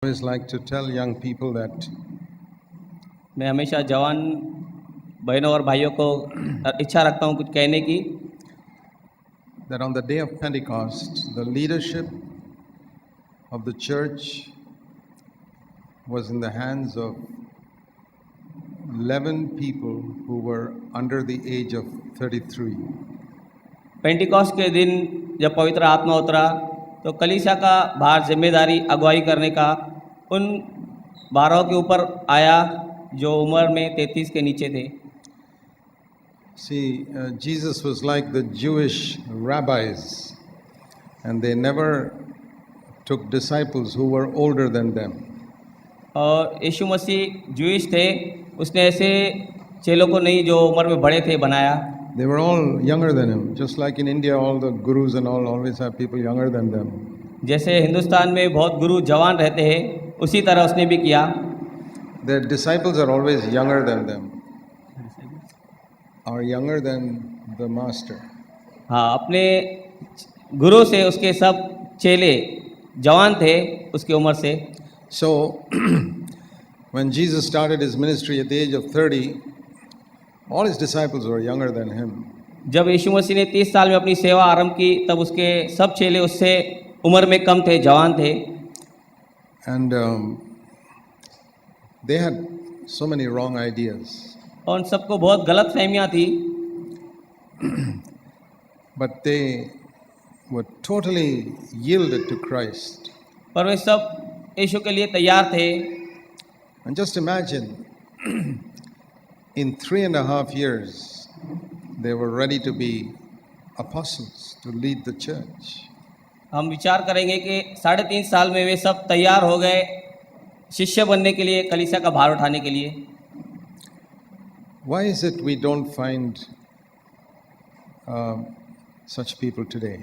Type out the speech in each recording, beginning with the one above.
I always like to tell young people that मैं हमेशा जवान बहनों और भाइयों को इच्छा रखता हूँ कुछ कहने की। on the day of Pentecost, the leadership of the church was in the hands of 11 people who were under the age of 33. Pentecost के दिन जब पवित्र आत्मा उतरा तो कलीसिया का भार जिम्मेदारी अगुवाई करने का उन 12 के ऊपर आया जो उम्र में 33 के नीचे थे। See, Jesus was like the Jewish rabbis, and they never took disciples who were older than them. और यीशु मसीह जूइश थे, उसने ऐसे चेलों को नहीं जो उम्र में बड़े थे बनाया। They were all younger than him, just like in India, all the gurus and all always have people younger than them. जैसे हिंदुस्तान में बहुत गुरु जवान रहते हैं, उसी तरह उसने भी किया। Their disciples are always younger than them, are younger than the master. हाँ, अपने गुरु से उसके सब चेले जवान थे उसकी उम्र से। So, when Jesus started his ministry at the age of 30, all his disciples were younger than him. जब यीशु मसीह ने 30 साल में अपनी सेवा आरंभ की तब उसके सब चेले उससे उम्र में कम थे, जवान थे। And they had so many wrong ideas. और उन सबको बहुत गलत फहमियाँ थी, But they were totally yielded to Christ. पर वे सब यीशु के लिए तैयार थे। And just imagine, in 3.5 years, they were ready to be apostles, to lead the church. हम विचार करेंगे कि 3.5 साल में वे सब तैयार हो गए शिष्य बनने के लिए, कलीसिया का भार उठाने के लिए। Why is it we don't find such people today?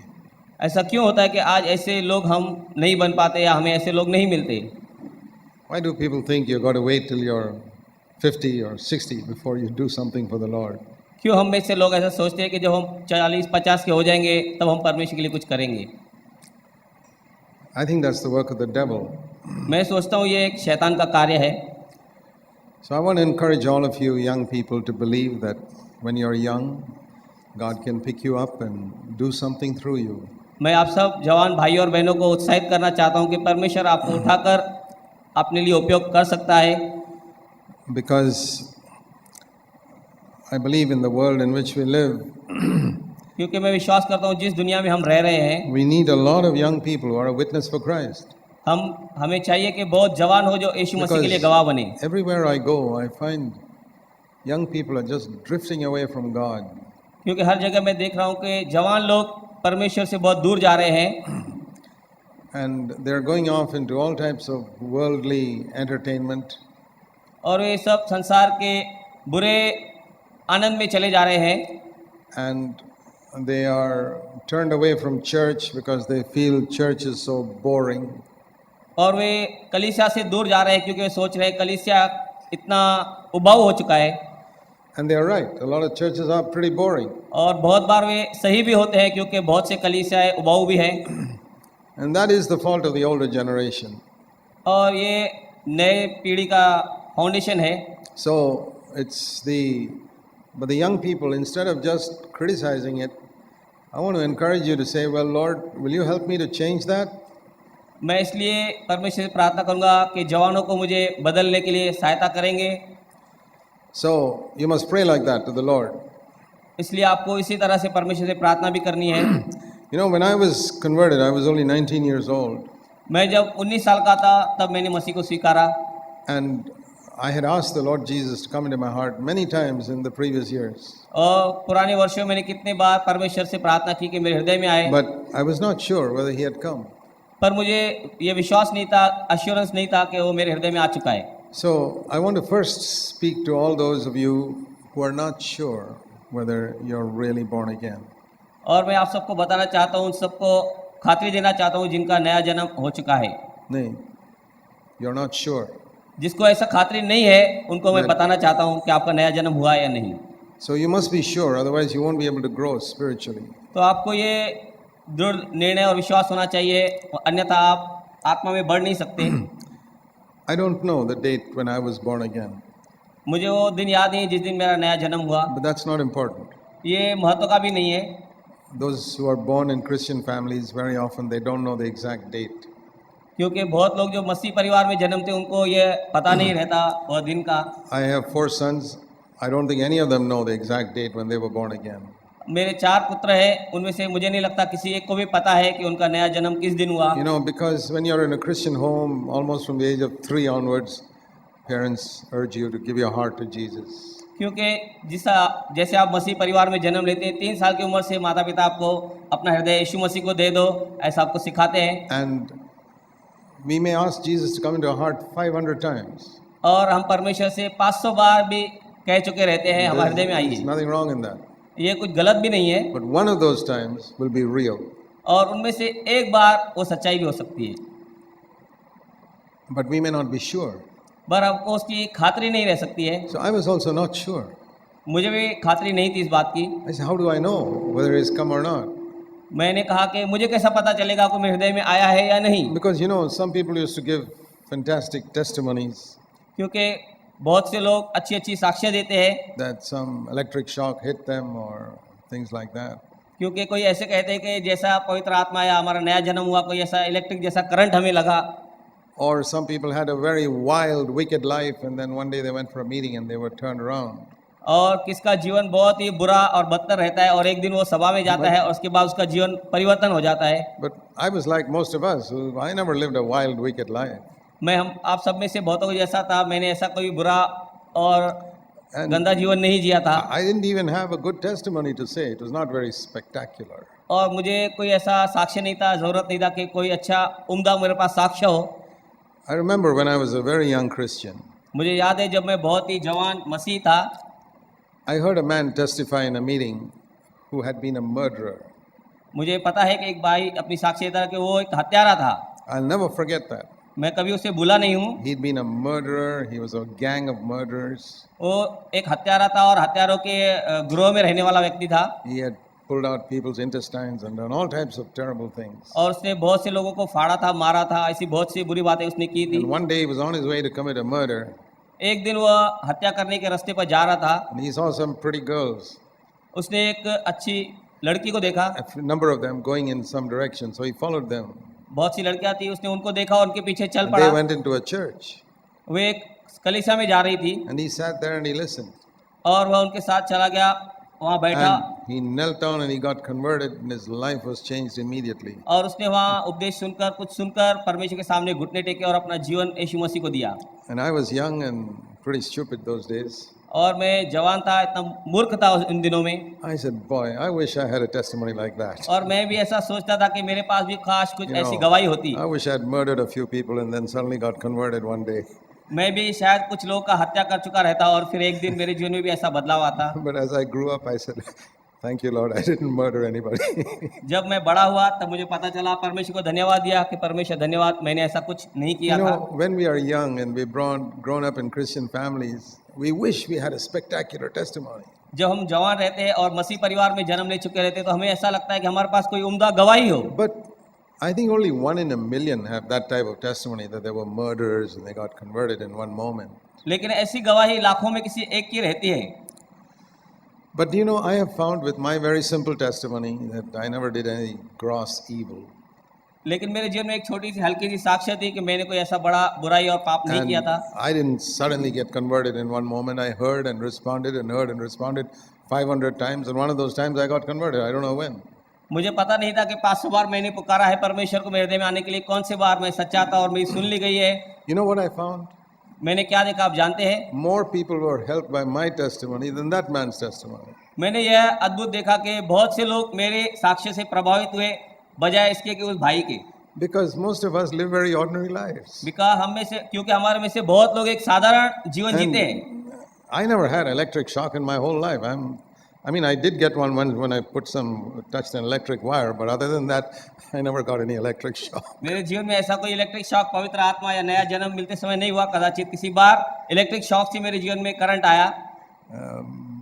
ऐसा क्यों होता है कि आज ऐसे लोग हम नहीं बन पाते या हमें ऐसे लोग नहीं मिलते? Why do people think you've got to wait till you're 50 or 60 before you do something for the Lord? क्यों हम में से लोग ऐसा सोचते हैं कि जब हम 40-50 के हो जाएंगे तब हम परमेश्वर के लिए कुछ करेंगे? I think that's the work of the devil. मैं सोचता हूँ ये एक शैतान का कार्य है। So I want to encourage all of you young people to believe that when you're young, God can pick you up and do something through you. मैं आप सब जवान भाई और बहनों को उत्साहित करना चाहता हूँ कि परमेश्वर आपको उठाकर अपने लिए उपयोग कर सकता है। Because I believe in the world in which we live, क्योंकि मैं विश्वास करता हूँ जिस दुनिया में हम रह रहे हैं, we need a lot of young people who are a witness for Christ. हमें चाहिए कि बहुत जवान हो जो यीशु मसीह के लिए गवाह बने। Everywhere I go, I find young people are just drifting away from God. क्योंकि हर जगह मैं देख रहा हूँ कि जवान लोग परमेश्वर से बहुत दूर जा रहे हैं। And they're going off into all types of worldly entertainment. और वे सब संसार के बुरे आनंद में चले जा रहे हैं। And they are turned away from church because they feel church is so boring. और वे कलीसिया से दूर जा रहे हैं क्योंकि वे सोच रहे हैं कलीसिया इतना उबाऊ हो चुका है। And they are right. A lot of churches are pretty boring. और बहुत बार वे सही भी होते हैं क्योंकि बहुत से कलीसियाएं उबाऊ भी हैं। And that is the fault of the older generation. और ये नए पीढ़ी का फाउंडेशन है। So but the young people, instead of just criticizing it, I want to encourage you to say, well, Lord, will you help me to change that? मैं इसलिए परमेश्वर से प्रार्थना करूंगा कि जवानों को मुझे बदलने के लिए सहायता करेंगे। So you must pray like that to the Lord. इसलिए आपको इसी तरह से परमेश्वर से प्रार्थना भी करनी है। You know, when I was converted, I was only 19 years old. मैं जब 19 साल का था तब मैंने मसीह को स्वीकारा। And I had asked the Lord Jesus to come into my heart many times in the previous years. और पुराने वर्षों में मैंने कितने बार परमेश्वर से प्रार्थना की कि मेरे हृदय में आए। But I was not sure whether he had come. पर मुझे ये विश्वास नहीं था, अश्योरेंस नहीं था कि वो मेरे हृदय में आ चुका है। So I want to first speak to all those of you who are not sure whether you're really born again. और मैं आप सबको बताना चाहता हूँ, उन सबको खातिर देना चाहता हूँ जिनका नया जन्म हो चुका है। नहीं, you're not sure. जिसको ऐसा खातिर नहीं है उनको मैं बताना चाहता हूँ कि आपका नया जन्म हुआ या नहीं। So you must be sure, otherwise you won't be able to grow spiritually. तो आपको ये दृढ़ निर्णय और विश्वास होना चाहिए, अन्यथा आप आत्मा में बढ़ नहीं सकते। I don't know the date when I was born again, मुझे वो दिन याद नहीं जिस दिन मेरा नया जन्म हुआ, but that's not important. ये महत्व का भी नहीं है। Those who are born in Christian families, very often they don't know the exact date. क्योंकि बहुत लोग जो मसीह परिवार में जन्मते उनको ये पता नहीं रहता वह दिन का। I have 4 sons. I don't think any of them know the exact date when they were born again. मेरे 4 पुत्र हैं, उनमें से मुझे नहीं लगता किसी एक को भी पता है कि उनका नया जन्म किस दिन हुआ। You know, because when you're in a Christian home, almost from the age of 3 onwards, parents urge you to give your heart to Jesus. क्योंकि जैसे आप मसीह परिवार में जन्म लेते हैं, 3 साल की उम्र से माता पिता आपको अपना हृदय यीशु मसीह को दे दो, ऐसा आपको सिखाते हैं। And we may ask Jesus to come into our heart 500 times. और हम परमेश्वर से 500 बार भी कह चुके रहते हैं हमारे हृदय में There's आइए। nothing wrong in that. ये कुछ गलत भी नहीं है, But one of those times will be real. और उनमें से एक बार वो सच्चाई भी हो सकती है, But we may not be sure. पर आपको उसकी खातरी नहीं रह सकती है। So I was also not sure. मुझे भी खातरी नहीं थी इस बात की। I said, how do I know whether he's come or not? मैंने कहा कि मुझे कैसा पता चलेगा कि मेरे हृदय में आया है या नहीं, Because you know, some people used to give fantastic testimonies क्योंकि बहुत से लोग अच्छी अच्छी साक्ष्य देते हैं, that some electric shock hit them or things like that. क्योंकि कोई ऐसे कहते हैं कि जैसा पवित्र आत्मा या हमारा नया जन्म हुआ, कोई ऐसा इलेक्ट्रिक जैसा करंट हमें लगा। Or some people had a very wild, wicked life, and then one day they went for a meeting and they were turned around. और किसका जीवन बहुत ही बुरा और बदतर रहता है और एक दिन वो सभा में जाता है और उसके बाद उसका जीवन परिवर्तन हो जाता है। But I was like most of us. I never lived a wild, wicked life. हम आप सब में से बहुतों को जैसा था, मैंने ऐसा कोई बुरा और And गंदा जीवन नहीं जिया था, I didn't even have a good testimony to say. It was not very spectacular. और मुझे कोई ऐसा साक्ष्य नहीं था, ज़रूरत नहीं था कि कोई अच्छा उम्दा मेरे पास साक्ष्य हो। I remember when I was a very young Christian, मुझे याद है जब मैं बहुत ही जवान मसीह था, I heard a man testify in a meeting who had been a murderer. मुझे पता है कि एक भाई अपनी साक्ष्य देता कि वो एक हत्यारा था। I'll never forget that. मैं कभी उसे भूला नहीं हूँ। He'd been a murderer. He was a gang of murderers. वो एक हत्यारा था और हत्यारों के ग्रोह में रहने वाला व्यक्ति था, He had pulled out people's intestines and done all types of terrible things. और उसने बहुत से लोगों को फाड़ा था, मारा था, ऐसी बहुत सी बुरी बातें उसने की थी। And one day he was on his way to commit a murder, एक दिन वह हत्या करने के रास्ते पर जा रहा था, and he saw some pretty girls, उसने एक अच्छी लड़की को देखा, a number of them going in some direction. So he followed them. बहुत सी लड़कियां थी, उसने उनको देखा और उनके पीछे चल And they पड़ा। went into a church, वे एक कलीसिया में जा रही थी and he sat there and he listened. और वह उनके साथ चला गया, वहाँ बैठा And he knelt down and he got converted, and his life was changed immediately. और उसने वहाँ उपदेश सुनकर, कुछ सुनकर परमेश्वर के सामने घुटने टेके और अपना जीवन यीशु मसीह को दिया। And I was young and pretty stupid those days. और मैं जवान था, इतना मूर्ख था उन दिनों में, I said, boy, I wish I had a testimony like that. और मैं भी ऐसा सोचता था कि मेरे पास भी काश कुछ You know, ऐसी गवाही होती। I wish I had murdered a few people and then suddenly got converted one day. मैं भी शायद कुछ लोगों का हत्या कर चुका रहता और फिर एक दिन मेरे जीवन में भी ऐसा बदलाव आता। But as I grew up, I said, thank you, Lord, I didn't murder anybody. जब मैं बड़ा हुआ तब मुझे पता चला, परमेश्वर को धन्यवाद दिया कि परमेश्वर धन्यवाद, मैंने ऐसा कुछ नहीं किया You था। know, when we are young and we've grown up in Christian families, we wish we had a spectacular testimony. जब हम जवान रहते हैं और मसीह परिवार में जन्म ले चुके रहते हैं तो हमें ऐसा लगता है कि हमारे पास कोई उम्दा गवाही हो। But I think only 1 in a million have that type of testimony that they were murderers and they got converted in one moment. लेकिन ऐसी गवाही लाखों में किसी एक की रहती है। But you know, I have found with my very simple testimony that I never did any gross evil. लेकिन मेरे जीवन में एक छोटी सी हल्की सी साक्ष्य थी कि मैंने कोई ऐसा बड़ा बुराई और पाप नहीं And किया था। I didn't suddenly get converted in one moment. I heard and responded 500 times, and one of those times I got converted. I don't know when. मुझे पता नहीं था कि 500 बार मैंने पुकारा है परमेश्वर को मेरे हृदय में आने के लिए, कौन से बार मैं सच्चा था और मेरी सुन ली गई है। You know what I found? मैंने क्या देखा आप जानते हैं? More people were helped by my testimony than that man's testimony. मैंने यह अद्भुत देखा कि बहुत से लोग मेरे साक्ष्य से प्रभावित हुए बजाय इसके कि उस भाई के। Because most of us live very ordinary lives. क्योंकि हमारे में से बहुत लोग एक साधारण जीवन जीते हैं। I never had electric shock in my whole life. I mean, I did get one once when I touched an electric wire, but other than that, I never got any electric shock. मेरे जीवन में ऐसा कोई electric shock पवित्र आत्मा या नया जन्म मिलते समय नहीं हुआ। कदाचित किसी बार इलेक्ट्रिक शॉक से मेरे जीवन में करंट आया,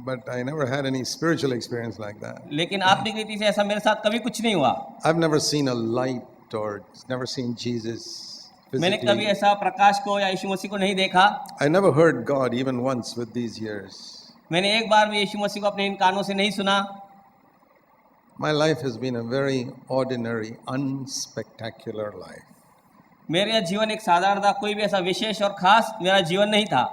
But I never had any spiritual experience like that. लेकिन आत्मिक रीति से ऐसा मेरे साथ कभी कुछ नहीं हुआ। I've never seen a light or never seen Jesus मैंने कभी physically. ऐसा प्रकाश को या यीशु मसीह को नहीं देखा। I never heard God even once with these years. मैंने एक बार भी यीशु मसीह को अपने इन कानों से नहीं सुना। My life has been a very ordinary, unspectacular life. मेरा जीवन एक साधारण था, कोई भी ऐसा विशेष और खास मेरा जीवन नहीं था।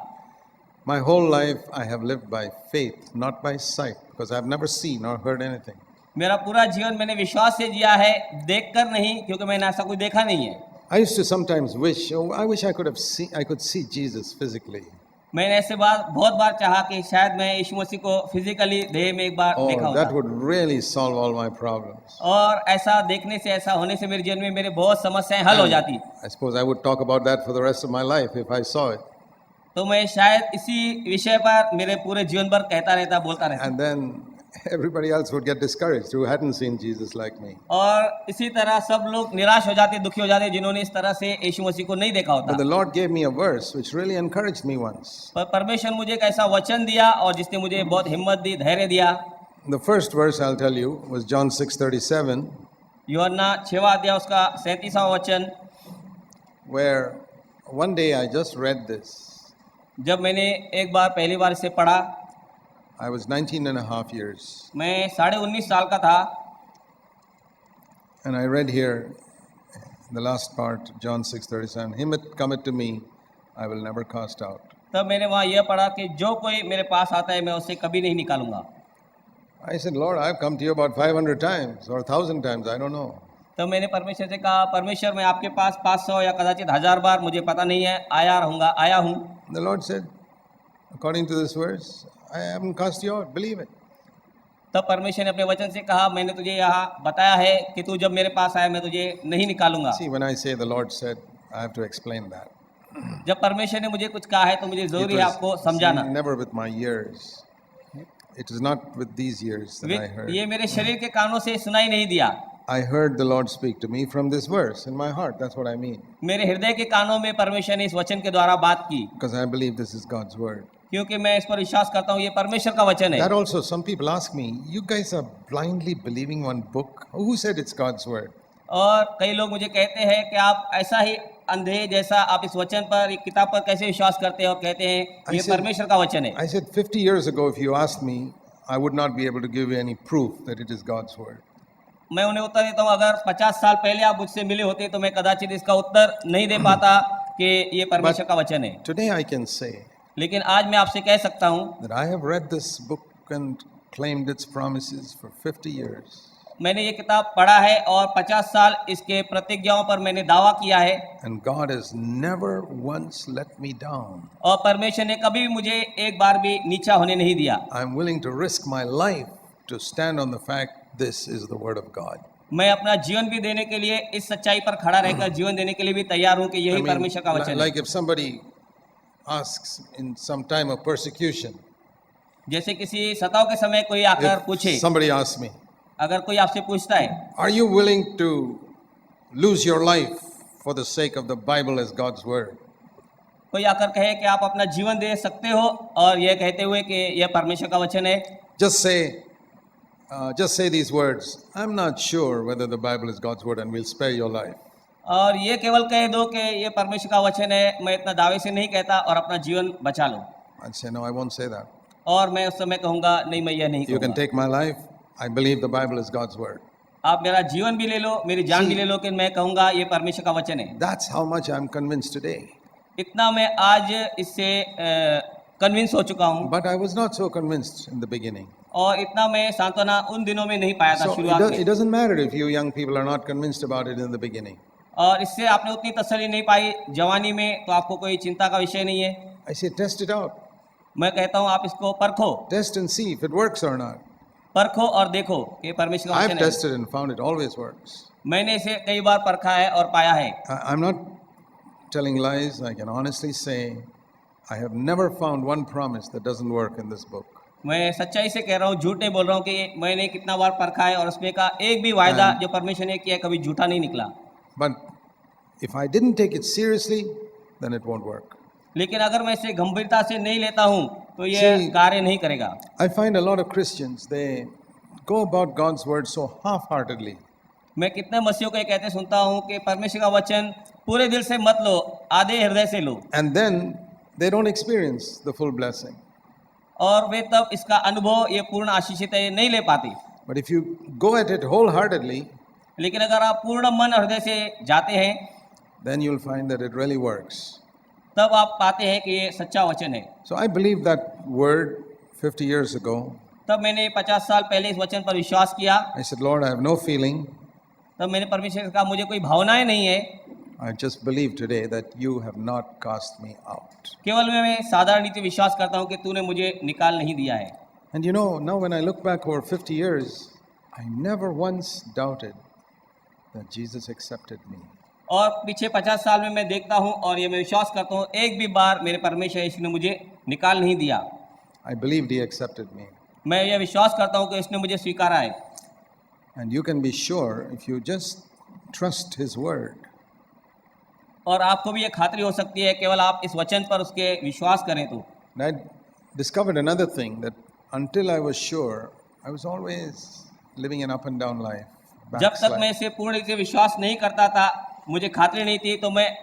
My whole life I have lived by faith, not by sight, because I've never seen or heard anything. मेरा पूरा जीवन मैंने विश्वास से जिया है, देखकर नहीं, क्योंकि मैंने ऐसा कुछ देखा नहीं है। I used to sometimes wish, I wish I could see Jesus physically. मैंने ऐसे बार बहुत बार चाहा कि शायद मैं यीशु मसीह को फिजिकली देह में एक बार देखा Oh, that होता। would really solve all my problems. और ऐसा देखने से, ऐसा होने से मेरे जीवन में मेरे बहुत समस्याएं हल हो जाती। I suppose I would talk about that for the rest of my life if I saw it. तो मैं शायद इसी विषय पर मेरे पूरे जीवन भर कहता रहता, बोलता रहता। And then everybody else would get discouraged who hadn't seen Jesus like me. और इसी तरह सब लोग निराश हो जाते, दुखी हो जाते, जिन्होंने इस तरह से यीशु मसीह को नहीं देखा होता। But the Lord gave me a verse which really encouraged me once. पर परमेश्वर मुझे एक ऐसा वचन दिया और जिसने मुझे बहुत हिम्मत दी, धैर्य दिया। The first verse I'll tell you was John 6:37, यूहन्ना 6वां अध्याय उसका 37वां वचन। where one day I just read this. जब मैंने एक बार पहली बार इसे पढ़ा, I was 19 and a half years. मैं 19.5 साल का था। And I read here the last part, John 6:37, him that cometh to me, I will never cast out. तब मैंने वहाँ यह पढ़ा कि जो कोई मेरे पास आता है मैं उसे कभी नहीं निकालूंगा। I said, Lord, I've come to you about 500 times or 1,000 times, I don't know. तब मैंने परमेश्वर से कहा, परमेश्वर मैं आपके पास 500 या कदाचित 1000 बार, मुझे पता नहीं है, आया हूँ। The Lord said, according to this verse, I haven't cast you out, believe it. तब परमेश्वर ने अपने वचन से कहा, मैंने तुझे यहाँ बताया है कि तू जब मेरे पास आए मैं तुझे नहीं निकालूंगा। See, when I say the Lord said, I have to explain that. जब परमेश्वर ने मुझे कुछ कहा है तो मुझे It जरूरी है आपको was समझाना। never with my ears. It is not with these ears that I heard. ये मेरे शरीर के कानों से सुनाई नहीं दिया, I heard the Lord speak to me from this verse in my heart. That's what I mean. मेरे हृदय के कानों में परमेश्वर ने इस वचन के द्वारा बात की, Because I believe this is God's word. क्योंकि मैं इस पर विश्वास करता हूँ ये परमेश्वर का वचन है। That also, some people ask me, you guys are blindly believing one book. Who said it's God's word? और कई लोग मुझे कहते हैं कि आप ऐसा ही अंधे जैसा आप इस वचन पर, एक किताब पर कैसे विश्वास करते हैं और कहते हैं I ये said- परमेश्वर का वचन है। I said 50 years ago, if you asked me, I would not be able to give you any proof that it is God's word. मैं उन्हें उत्तर देता हूँ, अगर 50 साल पहले आप मुझसे मिले होते तो मैं कदाचित इसका उत्तर नहीं दे पाता कि ये परमेश्वर का वचन है। Today I can say लेकिन आज मैं आपसे कह सकता हूँ, that I have read this book and claimed its promises for 50 years. मैंने ये किताब पढ़ा है और 50 साल इसके प्रतिज्ञाओं पर मैंने दावा किया है, And God has never once let me down. और परमेश्वर ने कभी भी मुझे एक बार भी नीचा होने नहीं दिया। I'm willing to risk my life to stand on the fact this is the word of God. मैं अपना जीवन भी देने के लिए, इस सच्चाई पर खड़ा रहकर जीवन देने के लिए भी तैयार हूँ कि I यही mean, परमेश्वर का वचन है। like if somebody asks in some time of persecution, जैसे किसी सताव के समय कोई आकर पूछे, if somebody asks me, अगर कोई आपसे पूछता है, are you willing to lose your life for the sake of the Bible as God's word? कोई आकर कहे कि आप अपना जीवन दे सकते हो और यह कहते हुए कि यह परमेश्वर का वचन है, Just say these words. I'm not sure whether the Bible is God's word and we'll spare your life. और ये केवल कह दो कि ये परमेश्वर का वचन है, मैं इतना दावे से नहीं कहता, और अपना जीवन बचा लो। I'd say, no, I won't say that. और मैं उस समय कहूँगा, नहीं, मैं यह नहीं You can कहूँगा। take my life. I believe the Bible is God's word. आप मेरा जीवन भी ले लो, मेरी जान भी ले लो, कि मैं कहूँगा ये परमेश्वर का वचन है। That's how much I'm convinced today. इतना मैं आज इससे कन्विंस हो चुका हूँ, But I was not so convinced in the beginning. और इतना मैं सांत्वना उन दिनों में नहीं पाया था So शुरुआत it में। doesn't matter if you young people are not convinced about it in the beginning. और इससे आपने उतनी तसल्ली नहीं पाई जवानी में, तो आपको कोई चिंता का विषय नहीं है। I say, test it out. मैं कहता हूँ आप इसको परखो, Test and see if it works or not. परखो और देखो कि परमेश्वर का I've वचन है। tested and found it always works. मैंने इसे कई बार परखा है और पाया है। I'm not telling lies. I can honestly say I have never found one promise that doesn't work in this book. मैं सच्चाई से कह रहा हूँ, झूठ नहीं बोल रहा हूँ कि मैंने कितना बार परखा है और उसमें का एक भी वायदा जो परमेश्वर ने किया कभी झूठा नहीं निकला। But if I didn't take it seriously, then it won't work. लेकिन अगर मैं इसे गंभीरता से नहीं लेता हूँ तो ये See, कार्य नहीं करेगा। I find a lot of Christians, they go about God's word so half-heartedly. मैं कितने मसीहों को ये कहते सुनता हूँ कि परमेश्वर का वचन पूरे दिल से मत लो, आधे हृदय से लो, And then they don't experience the full blessing. और वे तब इसका अनुभव, ये पूर्ण आशीषित है, ये नहीं ले पाते। But if you go at it wholeheartedly, लेकिन अगर आप पूर्ण मन और हृदय से जाते हैं, then you'll find that it really works. तब आप पाते हैं कि ये सच्चा वचन है। So I believed that word 50 years ago. तब मैंने 50 साल पहले इस वचन पर विश्वास किया। I said, Lord, I have no feeling. तब मैंने परमेश्वर से कहा, मुझे कोई भावनाएं नहीं है, I just believe today that you have not cast me out. केवल मैं साधारण रीति विश्वास करता हूँ कि तूने मुझे निकाल नहीं दिया है। And you know, now when I look back over 50 years, I never once doubted that Jesus accepted me. और पीछे 50 साल में मैं देखता हूँ और ये मैं विश्वास करता हूँ, एक भी बार मेरे परमेश्वर यीशु ने मुझे निकाल नहीं दिया। I believed he accepted me. मैं ये विश्वास करता हूँ कि उसने मुझे स्वीकारा है। And you can be sure if you just trust his word. और आपको भी ये खातरी हो सकती है, केवल आप इस वचन पर उसके विश्वास करें तो। And I discovered another thing, that until I was sure, I was always living an up and down life. जब तक मैं Backslide. इसे पूर्ण रूप से विश्वास नहीं करता था, मुझे खातरी नहीं थी, तो मैं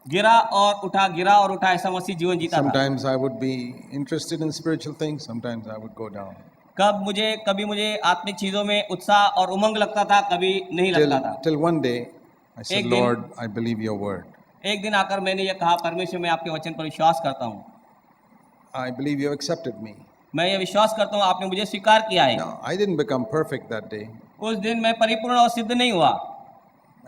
गिरा और उठा, गिरा और उठा, ऐसा मसीह जीवन जीता था। Sometimes I would be interested in spiritual things, sometimes I would go down. कभी मुझे आत्मिक चीजों में उत्साह और उमंग लगता था, कभी नहीं लगता था। Till one day, I said, एक दिन- Lord, I believe your word. एक दिन आकर मैंने ये कहा, परमेश्वर मैं आपके वचन पर विश्वास करता हूँ, I believe you accepted me. मैं ये विश्वास करता हूँ आपने मुझे स्वीकार किया है। Now, I didn't become perfect that day, उस दिन मैं परिपूर्ण और सिद्ध नहीं हुआ,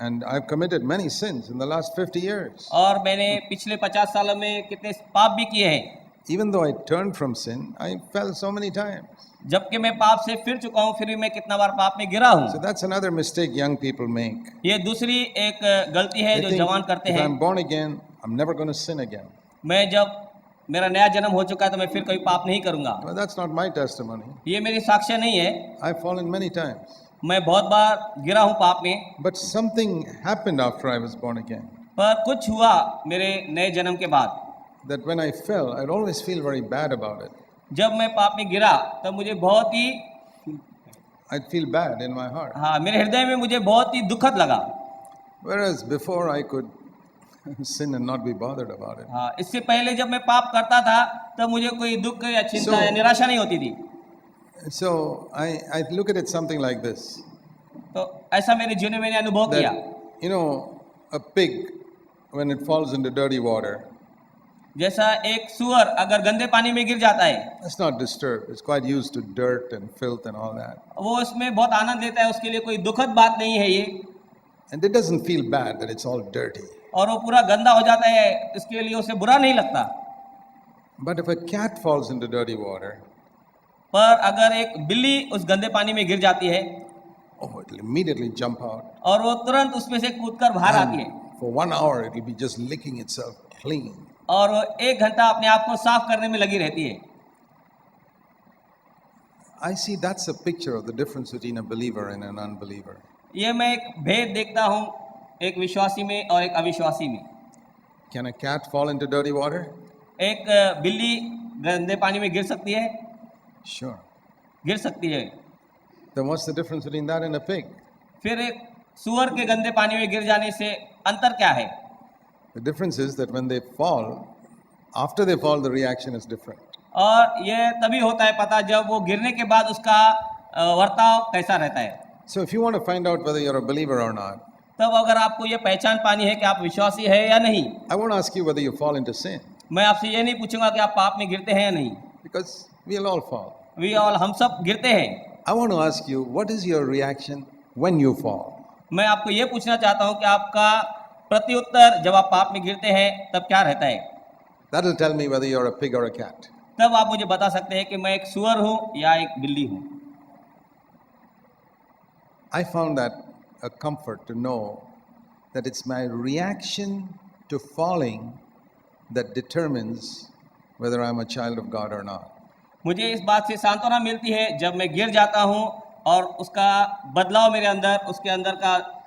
and I've committed many sins in the last 50 years. और मैंने पिछले 50 सालों में कितने पाप भी किए हैं। Even though I turned from sin, I fell so many times. जबकि मैं पाप से फिर चुका हूँ, फिर भी मैं कितना बार पाप में गिरा हूँ। So that's another mistake young people make. ये दूसरी एक गलती है They जो think, जवान करते if हैं। I'm born again, I'm never going to sin again. मैं जब मेरा नया जन्म हो चुका है तो मैं फिर कभी पाप नहीं करूंगा। Well, that's not my testimony. ये मेरी साक्ष्य नहीं है। I've fallen many times. मैं बहुत बार गिरा हूँ पाप में, But something happened after I was born again. पर कुछ हुआ मेरे नए जन्म के बाद। That when I fell, I'd always feel very bad about it. जब मैं पाप में गिरा तब मुझे बहुत ही, I'd feel bad in my heart. हाँ, मेरे हृदय में मुझे बहुत ही दुखद लगा। Whereas before I could sin and not be bothered about it. हाँ, इससे पहले जब मैं पाप करता था तब मुझे कोई दुख या चिंता So- या निराशा नहीं होती थी। So I look at it something like this. तो ऐसा मेरे जीवन में मैंने अनुभव किया। That, you know, a pig, when it falls into dirty water, जैसा एक सुअर अगर गंदे पानी में गिर जाता है, it's not disturbed. It's quite used to dirt and filth and all that. वो उसमें बहुत आनंद लेता है, उसके लिए कोई दुखद बात नहीं है ये, And it doesn't feel bad that it's all dirty. और वो पूरा गंदा हो जाता है, इसके लिए उसे बुरा नहीं लगता। But if a cat falls into dirty water, पर अगर एक बिल्ली उस गंदे पानी में गिर जाती है oh, it'll immediately jump out. और वो तुरंत उसमें से कूदकर बाहर आती है, And for 1 hour, it'll be just licking itself clean. और वो 1 घंटा अपने आप को साफ करने में लगी रहती है। I see that's a picture of the difference between a believer and an unbeliever. ये मैं एक भेद देखता हूँ एक विश्वासी में और एक अविश्वासी में। Can a cat fall into dirty water? एक बिल्ली गंदे पानी में गिर सकती है, Sure. गिर सकती है। Then what's the difference between that and a pig? फिर एक सुअर के गंदे पानी में गिर जाने से अंतर क्या है? The difference is that when they fall, after they fall, the reaction is different. और ये तभी होता है पता जब वो गिरने के बाद उसका वर्ताव कैसा रहता है। So if you want to find out whether you're a believer or not, तब अगर आपको ये पहचान पानी है कि आप विश्वासी है या नहीं, I won't ask you whether you fall into sin, मैं आपसे ये नहीं पूछूंगा कि आप पाप में गिरते हैं या नहीं। because we'll all fall. We all, हम सब गिरते हैं। I want to ask you, what is your reaction when you fall? मैं आपको ये पूछना चाहता हूँ कि आपका प्रत्युत्तर जब आप पाप में गिरते हैं तब क्या रहता है। That'll tell me whether you're a pig or a cat. तब आप मुझे बता सकते हैं कि मैं एक सुअर हूँ या एक बिल्ली हूँ। I found that a comfort to know that it's my reaction to falling that determines whether I'm a child of God or not. मुझे इस बात से सांत्वना मिलती है जब मैं गिर जाता हूँ और उसका बदलाव मेरे अंदर, उसके अंदर का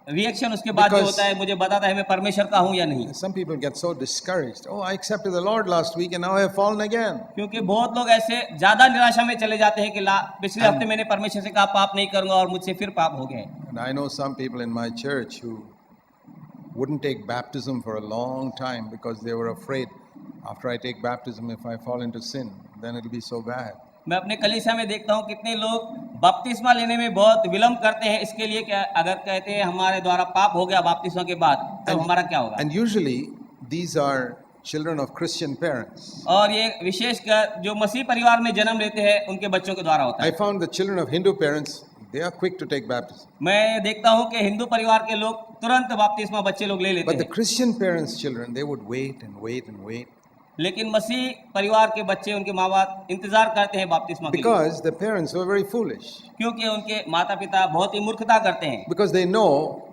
रिएक्शन उसके बाद जो Because- होता है मुझे बताता है मैं परमेश्वर का हूँ या नहीं। Some people get so discouraged. Oh, I accepted the Lord last week and now I have fallen again. क्योंकि बहुत लोग ऐसे ज्यादा निराशा में चले जाते हैं कि पिछले हफ्ते मैंने परमेश्वर से कहा पाप नहीं करूंगा और मुझसे फिर पाप हो गए। And I know some people in my church wouldn't take baptism for a long time because they were afraid, after I take baptism, if I fall into sin, then it'll be so bad. मैं अपने कलीसिया में देखता हूँ कितने लोग बपतिस्मा लेने में बहुत विलंब करते हैं, इसके लिए क्या अगर कहते हैं हमारे द्वारा पाप हो गया बपतिस्मा के बाद तो हमारा क्या होगा। And usually these are children of Christian parents. और ये विशेषकर जो मसीह परिवार में जन्म लेते हैं उनके बच्चों के द्वारा होता I है। found the children of Hindu parents, they are quick to take baptism. मैं देखता हूँ कि हिंदू परिवार के लोग तुरंत बपतिस्मा बच्चे लोग ले लेते But the हैं, Christian parents' children, they would wait and wait and wait लेकिन मसीह परिवार के बच्चे उनके माँ बाप इंतजार करते हैं बपतिस्मा के लिए, because the parents were very foolish. क्योंकि उनके माता पिता बहुत ही मूर्खता करते हैं, Because they know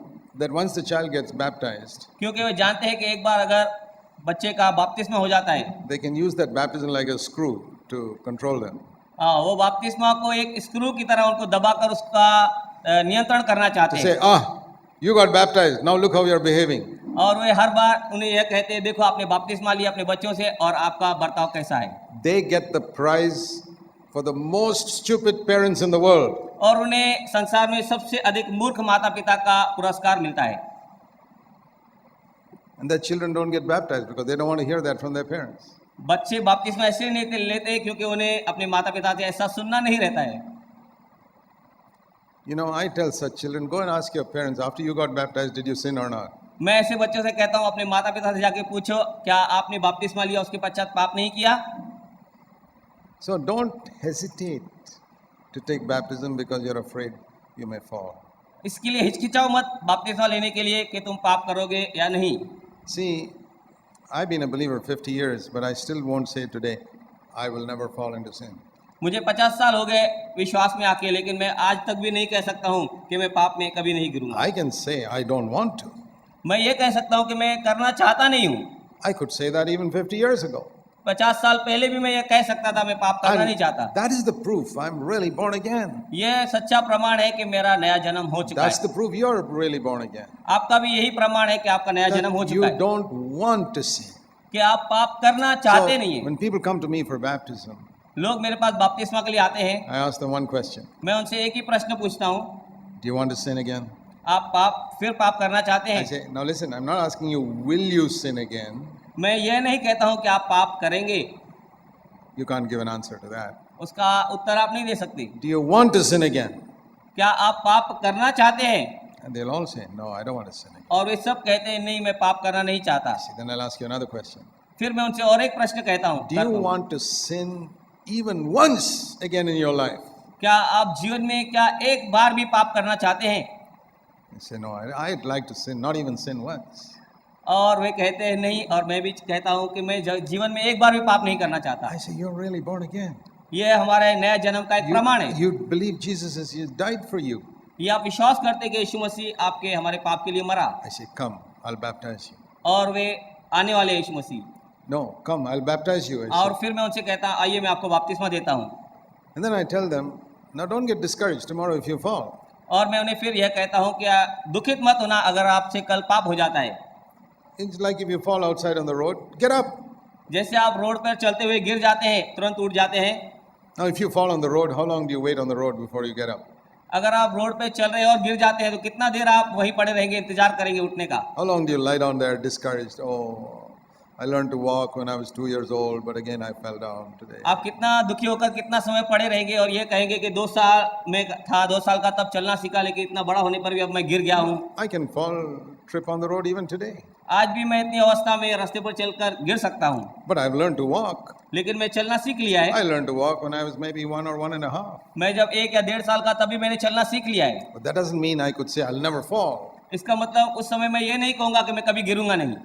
that once the child gets baptized, क्योंकि वे जानते हैं कि एक बार अगर बच्चे का बपतिस्मा हो जाता है they can use that baptism like a screw to control them. वो बपतिस्मा को एक स्क्रू की तरह उनको दबाकर उसका नियंत्रण करना To चाहते say, हैं, you got baptized, now look how you're behaving. और वे हर बार उन्हें यह कहते हैं देखो आपने बपतिस्मा लिया अपने बच्चों से और आपका बर्ताव कैसा है। They get the prize for the most stupid parents in the world. और उन्हें संसार में सबसे अधिक मूर्ख माता पिता का पुरस्कार मिलता है, And their children don't get baptized because they don't want to hear that from their parents. बच्चे बपतिस्मा ऐसे नहीं लेते हैं क्योंकि उन्हें अपने माता पिता से ऐसा सुनना नहीं रहता है। You know, I tell such children, go and ask your parents, after you got baptized, did you sin or not? मैं ऐसे बच्चों से कहता हूँ अपने माता पिता से जाके पूछो क्या आपने बपतिस्मा लिया उसके पश्चात पाप नहीं किया। So don't hesitate to take baptism because you're afraid you may fall. इसके लिए हिचकिचाओ मत बपतिस्मा लेने के लिए कि तुम पाप करोगे या नहीं। See, I've been a believer 50 years, but I still won't say today, I will never fall into sin. मुझे 50 साल हो गए विश्वास में आके, लेकिन मैं आज तक भी नहीं कह सकता हूँ कि मैं पाप में कभी नहीं गिरूंगा। I can say I don't want to. मैं ये कह सकता हूँ कि मैं करना चाहता नहीं हूँ। I could say that even 50 years ago. 50 साल पहले भी मैं ये कह सकता था मैं पाप करना नहीं चाहता। That is the proof I'm really born again. ये सच्चा प्रमाण है कि मेरा नया जन्म हो चुका That's है। the proof you're really born again. आपका भी यही प्रमाण है कि आपका नया जन्म हो That चुका you है, don't want to sin. कि आप पाप करना चाहते नहीं है। When people come to me for baptism, लोग मेरे पास बपतिस्मा के लिए आते हैं, I ask them one question. मैं उनसे एक ही प्रश्न पूछता हूँ, Do you want to sin again? आप फिर पाप करना चाहते I हैं? say, now listen, I'm not asking you, will you sin again? मैं ये नहीं कहता हूँ कि आप पाप करेंगे, You can't give an answer to that. उसका उत्तर आप नहीं दे सकते। Do you want to sin again? क्या आप पाप करना चाहते हैं? And they'll all say, no, I don't want to sin again. और वे सब कहते हैं नहीं मैं पाप करना नहीं चाहता। See, then I'll ask you another question. फिर मैं उनसे और एक प्रश्न कहता हूँ, Do you want to sin even once again in your life? क्या आप जीवन में क्या एक बार भी पाप करना चाहते हैं? They say, no, I'd like to sin, not even sin once. और वे कहते हैं नहीं, और मैं भी कहता हूँ कि मैं जीवन में एक बार भी पाप नहीं करना चाहता। I say, you're really born again. ये हमारे नया जन्म का एक प्रमाण है। You believe Jesus has died for you. ये आप विश्वास करते कि यीशु मसीह आपके हमारे पाप के लिए मरा, I say, come, I'll baptize you. और वे आने वाले यीशु मसीह। No, come, I'll baptize you. I और say. फिर मैं उनसे कहता आइए मैं आपको बपतिस्मा देता हूँ। And then I tell them, now don't get discouraged tomorrow if you fall. और मैं उन्हें फिर यह कहता हूँ कि दुखित मत होना अगर आपसे कल पाप हो जाता है। It's like if you fall outside on the road, get up. जैसे आप रोड पर चलते हुए गिर जाते हैं, तुरंत उठ जाते हैं। Now, if you fall on the road, how long do you wait on the road before you get up? अगर आप रोड पे चल रहे हैं और गिर जाते हैं तो कितना देर आप वहीं पड़े रहेंगे, इंतजार करेंगे उठने का? How long do you lie down there discouraged? Oh, I learned to walk when I was 2 years old, but again I fell down today. आप कितना दुखी होकर कितना समय पड़े रहेंगे और ये कहेंगे कि 2 साल में था, 2 साल का तब चलना सीखा, लेकिन इतना बड़ा होने पर भी अब मैं गिर गया हूँ। I can fall, trip on the road even today. आज भी मैं इतनी अवस्था में रास्ते पर चलकर गिर सकता हूँ, But I've learned to walk. लेकिन मैं चलना सीख लिया है। I learned to walk when I was maybe 1 or 1.5. मैं जब 1 या 1.5 साल का तभी मैंने चलना सीख लिया है। But that doesn't mean I could say I'll never fall. इसका मतलब उस समय मैं ये नहीं कहूँगा कि मैं कभी गिरूंगा नहीं।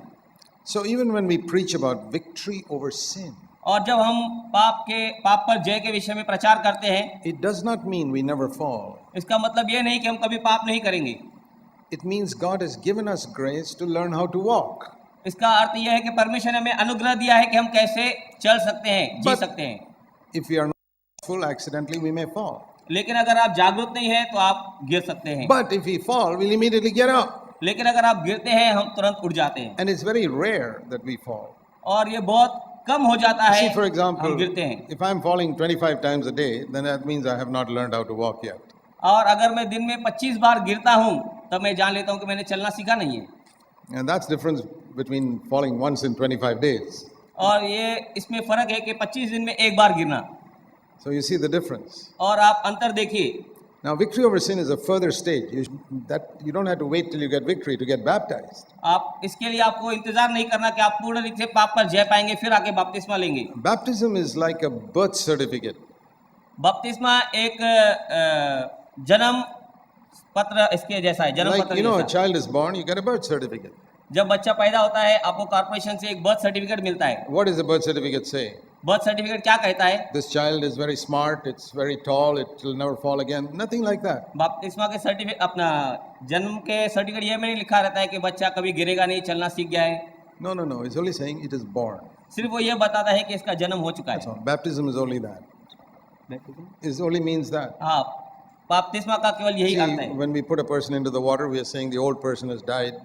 So even when we preach about victory over sin, और जब हम पाप पर जय के विषय में प्रचार करते हैं, it does not mean we never fall. इसका मतलब ये नहीं कि हम कभी पाप नहीं करेंगे। It means God has given us grace to learn how to walk. इसका अर्थ यह है कि परमेश्वर ने हमें अनुग्रह दिया है कि हम कैसे चल सकते हैं, जी But- सकते हैं। If we are not full, accidentally we may fall. लेकिन अगर आप जागरूक नहीं हैं तो आप गिर सकते हैं। But if we fall, we'll immediately get up. लेकिन अगर आप गिरते हैं हम तुरंत उठ जाते हैं, And it's very rare that we fall. और ये बहुत कम हो जाता है See, for हम example, गिरते हैं। if I'm falling 25 times a day, then that means I have not learned how to walk yet. और अगर मैं दिन में 25 बार गिरता हूँ तब मैं जान लेता हूँ कि मैंने चलना सीखा नहीं है। And that's the difference between falling once in 25 days. और ये इसमें फर्क है कि 25 दिन में एक बार गिरना। So you see the difference. और आप अंतर देखिए। Now, victory over sin is a further stage. You don't have to wait till you get victory to get baptized. आप इसके लिए आपको इंतजार नहीं करना कि आप पूर्ण रूप से पाप पर जय पाएंगे फिर आके बपतिस्मा लेंगे। Baptism is like a birth certificate. बपतिस्मा एक जन्म पत्र इसके जैसा है, जन्म Like, पत्र you know, a जैसा। child is born, you get a birth certificate. जब बच्चा पैदा होता है आपको कॉर्पोरेशन से एक बर्थ सर्टिफिकेट मिलता है। What does the birth certificate say? Birth certificate क्या कहता है? This child is very smart, it's very tall, it will never fall again. Nothing like that. बपतिस्मा के सर्टिफिकेट अपना जन्म के सर्टिफिकेट ये में नहीं लिखा रहता है कि बच्चा कभी गिरेगा नहीं, चलना सीख गया है। No, no, no. It's only saying it is born. सिर्फ वो ये बताता है कि इसका जन्म हो चुका That's है। all. Baptism is only that. It only means that. हाँ, बपतिस्मा का केवल यही अर्थ See, है। when we put a person into the water, we are saying the old person has died.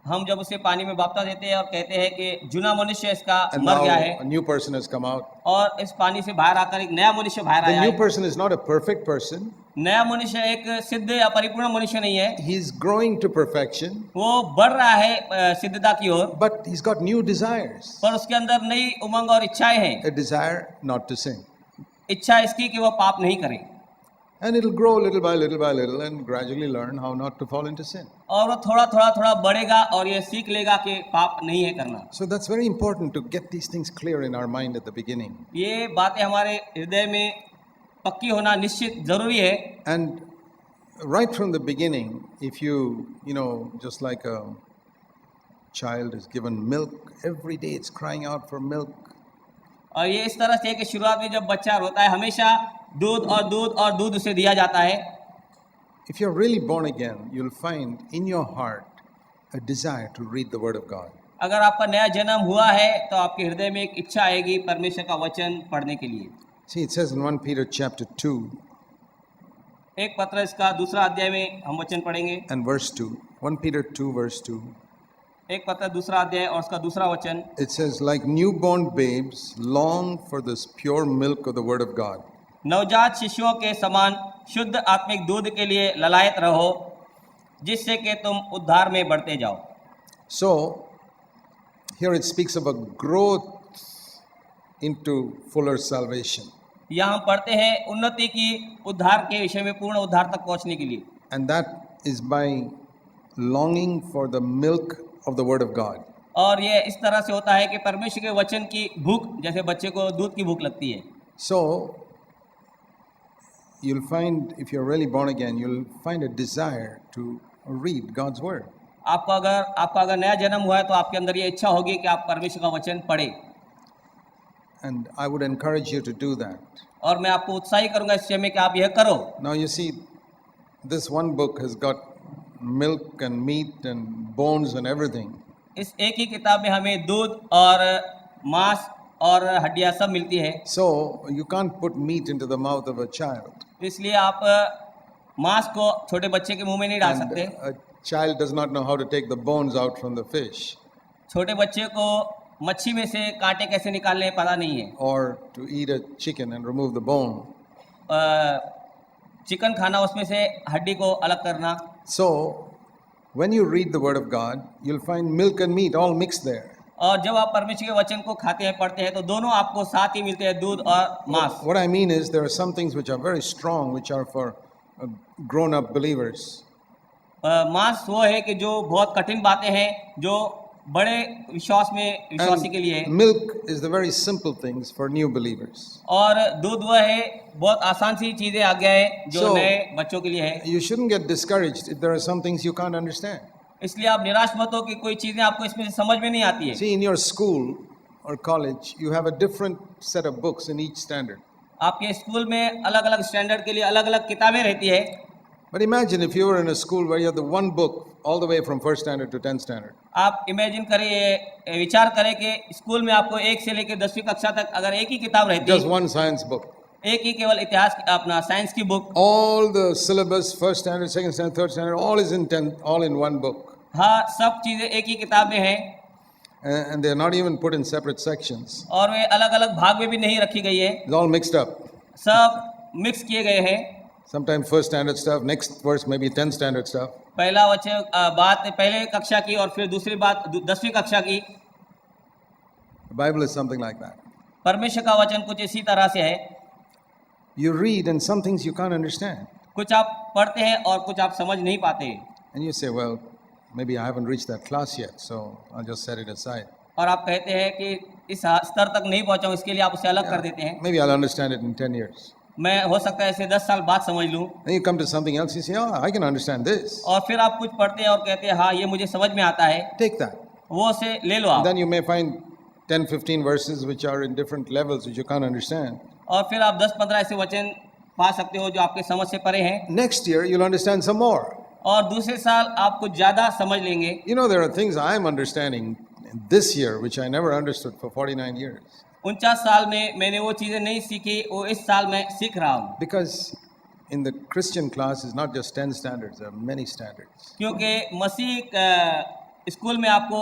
हम जब उसे पानी में बपतिस्मा देते हैं और कहते हैं कि जुना मनुष्य इसका And मर now गया a है new person has come out. और इस पानी से बाहर आकर एक नया मनुष्य बाहर The आया new है। person is not a perfect person. नया मनुष्य एक सिद्ध या परिपूर्ण मनुष्य नहीं है, He's growing to perfection, वो बढ़ रहा है सिद्धता की ओर, but he's got new desires. पर उसके अंदर नई उमंग और इच्छाएं हैं। A desire not to sin. इच्छा इसकी कि वह पाप नहीं करे And it'll grow little by little and gradually learn how not to fall into sin. और वो थोड़ा बढ़ेगा और ये सीख लेगा कि पाप नहीं है करना। So that's very important to get these things clear in our mind at the beginning. ये बातें हमारे हृदय में पक्की होना निश्चित जरूरी है। And right from the beginning, if you know, just like a child is given milk, every day it's crying out for milk. और ये इस तरह से कि शुरुआत में जब बच्चा रोता है हमेशा दूध उसे दिया जाता है। If you're really born again, you'll find in your heart a desire to read the Word of God. अगर आपका नया जन्म हुआ है तो आपके हृदय में एक इच्छा आएगी परमेश्वर का वचन पढ़ने के लिए। See, it says in 1 Peter chapter 2 एक पत्र इसका दूसरा अध्याय में हम वचन पढ़ेंगे। and verse 2. 1 Peter 2 verse 2. एक पत्र दूसरा अध्याय और उसका दूसरा वचन। It says, like newborn babes, long for this pure milk of the Word of God. नवजात शिशुओं के समान शुद्ध आत्मिक दूध के लिए ललायत रहो जिससे कि तुम उद्धार में बढ़ते जाओ। So, here it speaks of a growth into fuller salvation. यहाँ हम पढ़ते हैं उन्नति की उद्धार के विषय में पूर्ण उद्धार तक पहुँचने के लिए। And that is by longing for the milk of the Word of God. और ये इस तरह से होता है कि परमेश्वर के वचन की भूख जैसे बच्चे को दूध की भूख लगती है। So, you'll find, if you're really born again, you'll find a desire to read God's Word. आपका अगर नया जन्म हुआ है तो आपके अंदर ये इच्छा होगी कि आप परमेश्वर का वचन पढ़ें। And I would encourage you to do that. और मैं आपको उत्साही करूंगा इस विषय में कि आप यह करो। Now, you see, this one book has got milk and meat and bones and everything. इस एक ही किताब में हमें दूध और मांस और हड्डियां सब मिलती है। So, you can't put meat into the mouth of a child. इसलिए आप मांस को छोटे बच्चे के मुंह में नहीं डाल And सकते। a child does not know how to take the bones out from the fish छोटे बच्चे को मच्छी में से कांटे कैसे निकालने पता नहीं है। or to eat a chicken and remove the bone. Chicken खाना उसमें से हड्डी को अलग करना। So, when you read the Word of God, you'll find milk and meat all mixed there. और जब आप परमेश्वर के वचन को खाते हैं पढ़ते हैं तो दोनों आपको साथ ही मिलते हैं, दूध और मांस। What I mean is, there are some things which are very strong, which are for grown-up believers. मांस वो है कि जो बहुत कठिन बातें हैं जो बड़े विश्वासी के लिए है। And milk is the very simple things for new believers. और दूध वह है बहुत आसान सी चीजें आ गया है जो So, नए बच्चों के लिए है। You shouldn't get discouraged if there are some things you can't understand. इसलिए आप निराश मत हो कि कोई चीजें आपको इसमें से समझ में नहीं आती है। See, in your school or college, you have a different set of books in each standard. आपके स्कूल में अलग अलग स्टैंडर्ड के लिए अलग अलग किताबें रहती है। But imagine if you were in a school where you have the one book all the way from first standard to 10th standard. आप इमेजिन करिए, विचार करें कि स्कूल में आपको 1 से लेकर 10वीं कक्षा तक अगर एक ही किताब रहती Just है, one science book. एक ही केवल इतिहास अपना साइंस की book. All the syllabus, first standard, second standard, third standard, all is in 10th, all in one book. हाँ, सब चीजें एक ही किताब में हैं And they're not even put in separate sections. और वे अलग अलग भाग में भी नहीं रखी गई है, It's all mixed up. सब मिक्स किए गए हैं। Sometimes first standard stuff, next verse maybe 10th standard stuff. पहला वचन बात पहले कक्षा की और फिर दूसरी बात 10वीं कक्षा की। The Bible is something like that. परमेश्वर का वचन कुछ इसी तरह से है। You read and some things you can't understand. कुछ आप पढ़ते हैं और कुछ आप समझ नहीं पाते। And you say, well, maybe I haven't reached that class yet, so I'll just set it aside. और आप कहते हैं कि इस स्तर तक नहीं पहुंचा हूं, इसके लिए आप उसे अलग कर देते हैं। Maybe I'll understand it in 10 years. मैं हो सकता है इसे 10 साल बाद समझ लूं। Then you come to something else, you say, oh, I can understand this. और फिर आप कुछ पढ़ते हैं और कहते हैं हाँ ये मुझे समझ में आता है, Take that. वो उसे ले लो आप। Then you may find 10, 15 verses which are in different levels which you can't understand. और फिर आप 10-15 ऐसे वचन पा सकते हो जो आपके समझ से परे हैं। Next year, you'll understand some more. और दूसरे साल आप कुछ ज़्यादा समझ लेंगे। You know, there are things I am understanding this year which I never understood for 49 years. 49 साल में मैंने वो चीज़ें नहीं सीखी, वो इस साल मैं सीख रहा हूँ। Because in the Christian class is not just 10 standards, there are many standards. क्योंकि मसीह स्कूल में आपको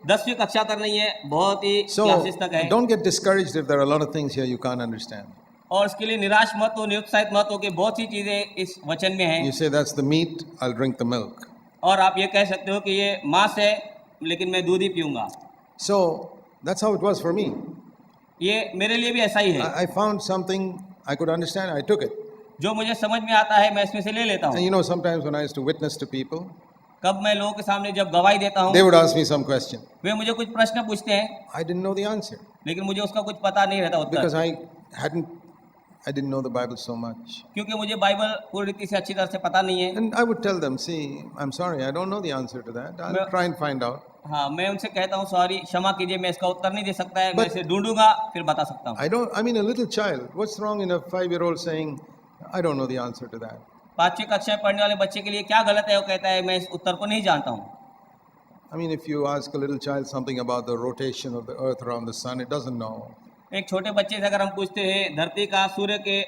10वीं कक्षा तक नहीं है, बहुत ही So क्लासेस तक है। don't get discouraged if there are a lot of things here you can't understand. और इसके लिए निराश मत हो, निरुत्साहित मत हो कि बहुत सी चीज़ें इस वचन में हैं। You say that's the meat, I'll drink the milk. और आप ये कह सकते हो कि ये मांस है लेकिन मैं दूध ही पीऊँगा। So that's how it was for me. ये मेरे लिए भी ऐसा ही है। I found something I could understand, I took it. जो मुझे समझ में आता है मैं इसमें से ले लेता And हूँ। you know, sometimes when I used to witness to people, कब मैं लोगों के सामने जब गवाही देता हूँ they would ask me some question. वे मुझे कुछ प्रश्न पूछते हैं I didn't know the answer लेकिन मुझे उसका कुछ पता नहीं रहता because Uttar, I didn't know the Bible so much. क्योंकि मुझे बाइबल पूरी रीति से अच्छी तरह से पता नहीं है। And I would tell them, see, I'm sorry, I don't know the answer to that. I'll try and find out. हाँ, मैं उनसे कहता हूँ सॉरी, क्षमा कीजिए, मैं इसका उत्तर नहीं दे सकता है, मैं But- इसे ढूंढूंगा फिर बता सकता हूँ। I mean, a little child, what's wrong in a 5-year-old saying, I don't know the answer to that? 5वीं कक्षा में पढ़ने वाले बच्चे के लिए क्या गलत है, वो कहता है मैं इस उत्तर को नहीं जानता हूँ। I mean, if you ask a little child something about the rotation of the earth around the sun, it doesn't know. एक छोटे बच्चे से अगर हम पूछते हैं धरती का सूर्य के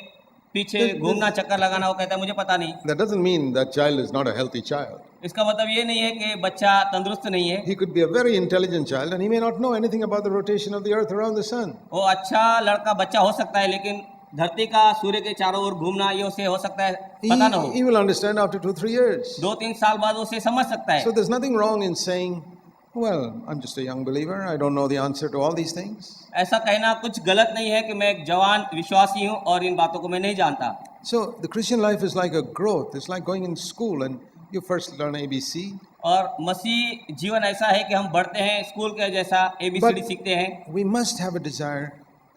पीछे घूमना, चक्कर लगाना, वो कहता है मुझे पता नहीं। That doesn't mean that child is not a healthy child. इसका मतलब ये नहीं है कि बच्चा तंदुरुस्त नहीं है। He could be a very intelligent child and he may not know anything about the rotation of the earth around the sun. वो अच्छा लड़का बच्चा हो सकता है लेकिन धरती का सूर्य के चारों ओर घूमना ये उसे हो सकता है पता ना हो। He will understand after 2-3 years. 2-3 साल बाद उसे समझ सकता है। So there's nothing wrong in saying, well, I'm just a young believer, I don't know the answer to all these things. ऐसा कहना कुछ गलत नहीं है कि मैं एक जवान विश्वासी हूँ और इन बातों को मैं नहीं जानता। So the Christian life is like a growth. It's like going in school and you first learn ABC. और मसीह जीवन ऐसा है कि हम बढ़ते हैं स्कूल के जैसा ABCD सीखते हैं, We must have a desire,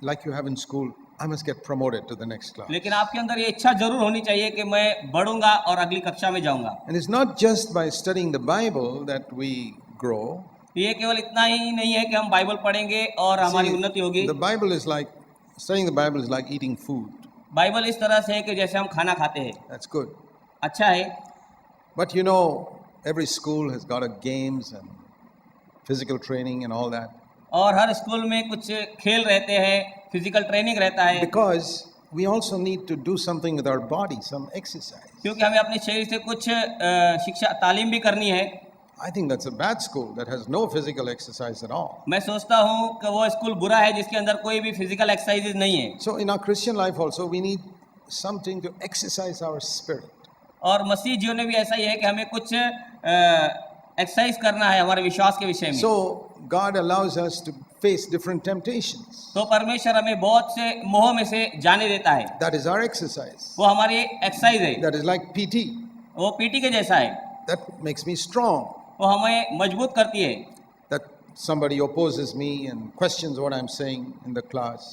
like you have in school, I must get promoted to the next class. लेकिन आपके अंदर ये इच्छा जरूर होनी चाहिए कि मैं बढ़ूंगा और अगली कक्षा में जाऊंगा। And it's not just by studying the Bible that we grow. ये केवल इतना ही नहीं है कि हम बाइबल पढ़ेंगे और हमारी See, उन्नति होगी। the Bible is like, studying the Bible is like eating food. Bible इस तरह से है कि जैसे हम खाना खाते हैं, That's good. अच्छा है, But you know, every school has got a games and physical training and all that. और हर स्कूल में कुछ खेल रहते हैं, फिजिकल ट्रेनिंग रहता है, Because we also need to do something with our body, some exercise. क्योंकि हमें अपने शरीर से कुछ शिक्षा तालीम भी करनी है। I think that's a bad school that has no physical exercise at all. मैं सोचता हूँ कि वो स्कूल बुरा है जिसके अंदर कोई भी फिजिकल एक्सरसाइज नहीं है। So in our Christian life also, we need something to exercise our spirit. और मसीह जीवन में भी ऐसा ही है कि हमें कुछ एक्सरसाइज करना है हमारे विश्वास के विषय में। So God allows us to face different temptations. तो परमेश्वर हमें बहुत से मोह में से जाने देता है, That is our exercise. वो हमारी एक्सरसाइज है, That is like PT. वो पीटी के जैसा है, That makes me strong. वो हमें मजबूत करती है। That somebody opposes me and questions what I'm saying in the class.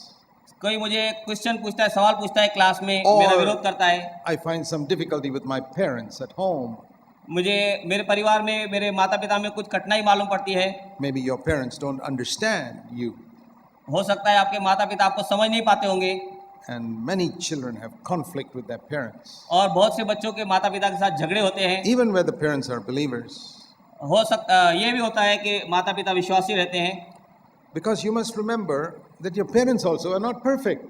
कोई मुझे क्वेश्चन पूछता है, सवाल पूछता है क्लास में, और- मेरा विरोध करता है। I find some difficulty with my parents at home. मुझे मेरे परिवार में मेरे माता पिता में कुछ कठिनाई मालूम पड़ती है। Maybe your parents don't understand you. हो सकता है आपके माता पिता आपको समझ नहीं पाते होंगे, And many children have conflict with their parents. और बहुत से बच्चों के माता पिता के साथ झगड़े होते हैं। Even where the parents are believers. हो सकता ये भी होता है कि माता पिता विश्वासी रहते हैं, Because you must remember that your parents also are not perfect.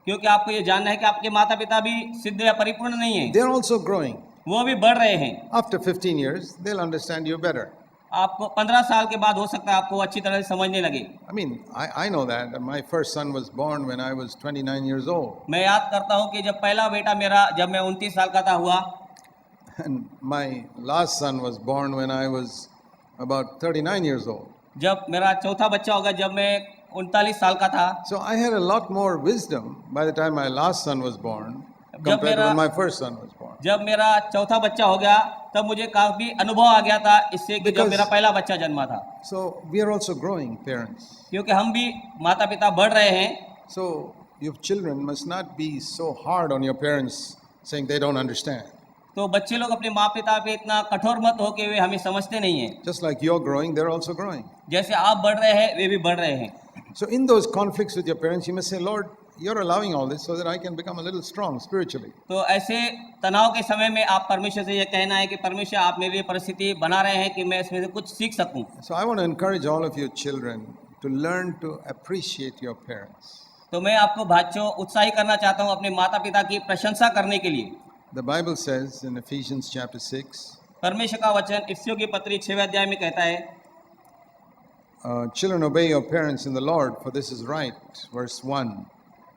क्योंकि आपको ये जानना है कि आपके माता पिता भी सिद्ध या परिपूर्ण नहीं है, They're also growing. वो भी बढ़ रहे हैं। After 15 years, they'll understand you better. आपको 15 साल के बाद हो सकता है आपको अच्छी तरह से समझने लगे। I mean, I know that. My first son was born when I was 29 years old. मैं याद करता हूँ कि जब पहला बेटा मेरा जब मैं 29 साल का था हुआ, And my last son was born when I was about 39 years old. जब मेरा चौथा बच्चा होगा जब मैं 39 साल का था। So I had a lot more wisdom by the time my last son was born compared to when my first son was born. जब मेरा चौथा बच्चा हो गया तब मुझे काफी अनुभव आ गया था इससे कि जब Because- मेरा पहला बच्चा जन्मा था, So we are also growing, parents. क्योंकि हम भी माता पिता बढ़ रहे हैं। So your children must not be so hard on your parents saying they don't understand. तो बच्चे लोग अपने माँ पिता पे इतना कठोर मत हो कि वे हमें समझते नहीं हैं। Just like you're growing, they're also growing. जैसे आप बढ़ रहे हैं वे भी बढ़ रहे हैं। So in those conflicts with your parents, you must say, Lord, you're allowing all this so that I can become a little strong spiritually. तो ऐसे तनाव के समय में आप परमेश्वर से ये कहना है कि परमेश्वर आप मेरे लिए परिस्थिति बना रहे हैं कि मैं इसमें से कुछ सीख सकूं। So I want to encourage all of you children to learn to appreciate your parents. तो मैं आपको बच्चों उत्साहित करना चाहता हूं अपने माता पिता की प्रशंसा करने के लिए। The Bible says in Ephesians chapter 6, परमेश्वर का वचन इफिसियों की पत्री 6वें अध्याय में कहता है, children obey your parents in the Lord, for this is right. Verse 1.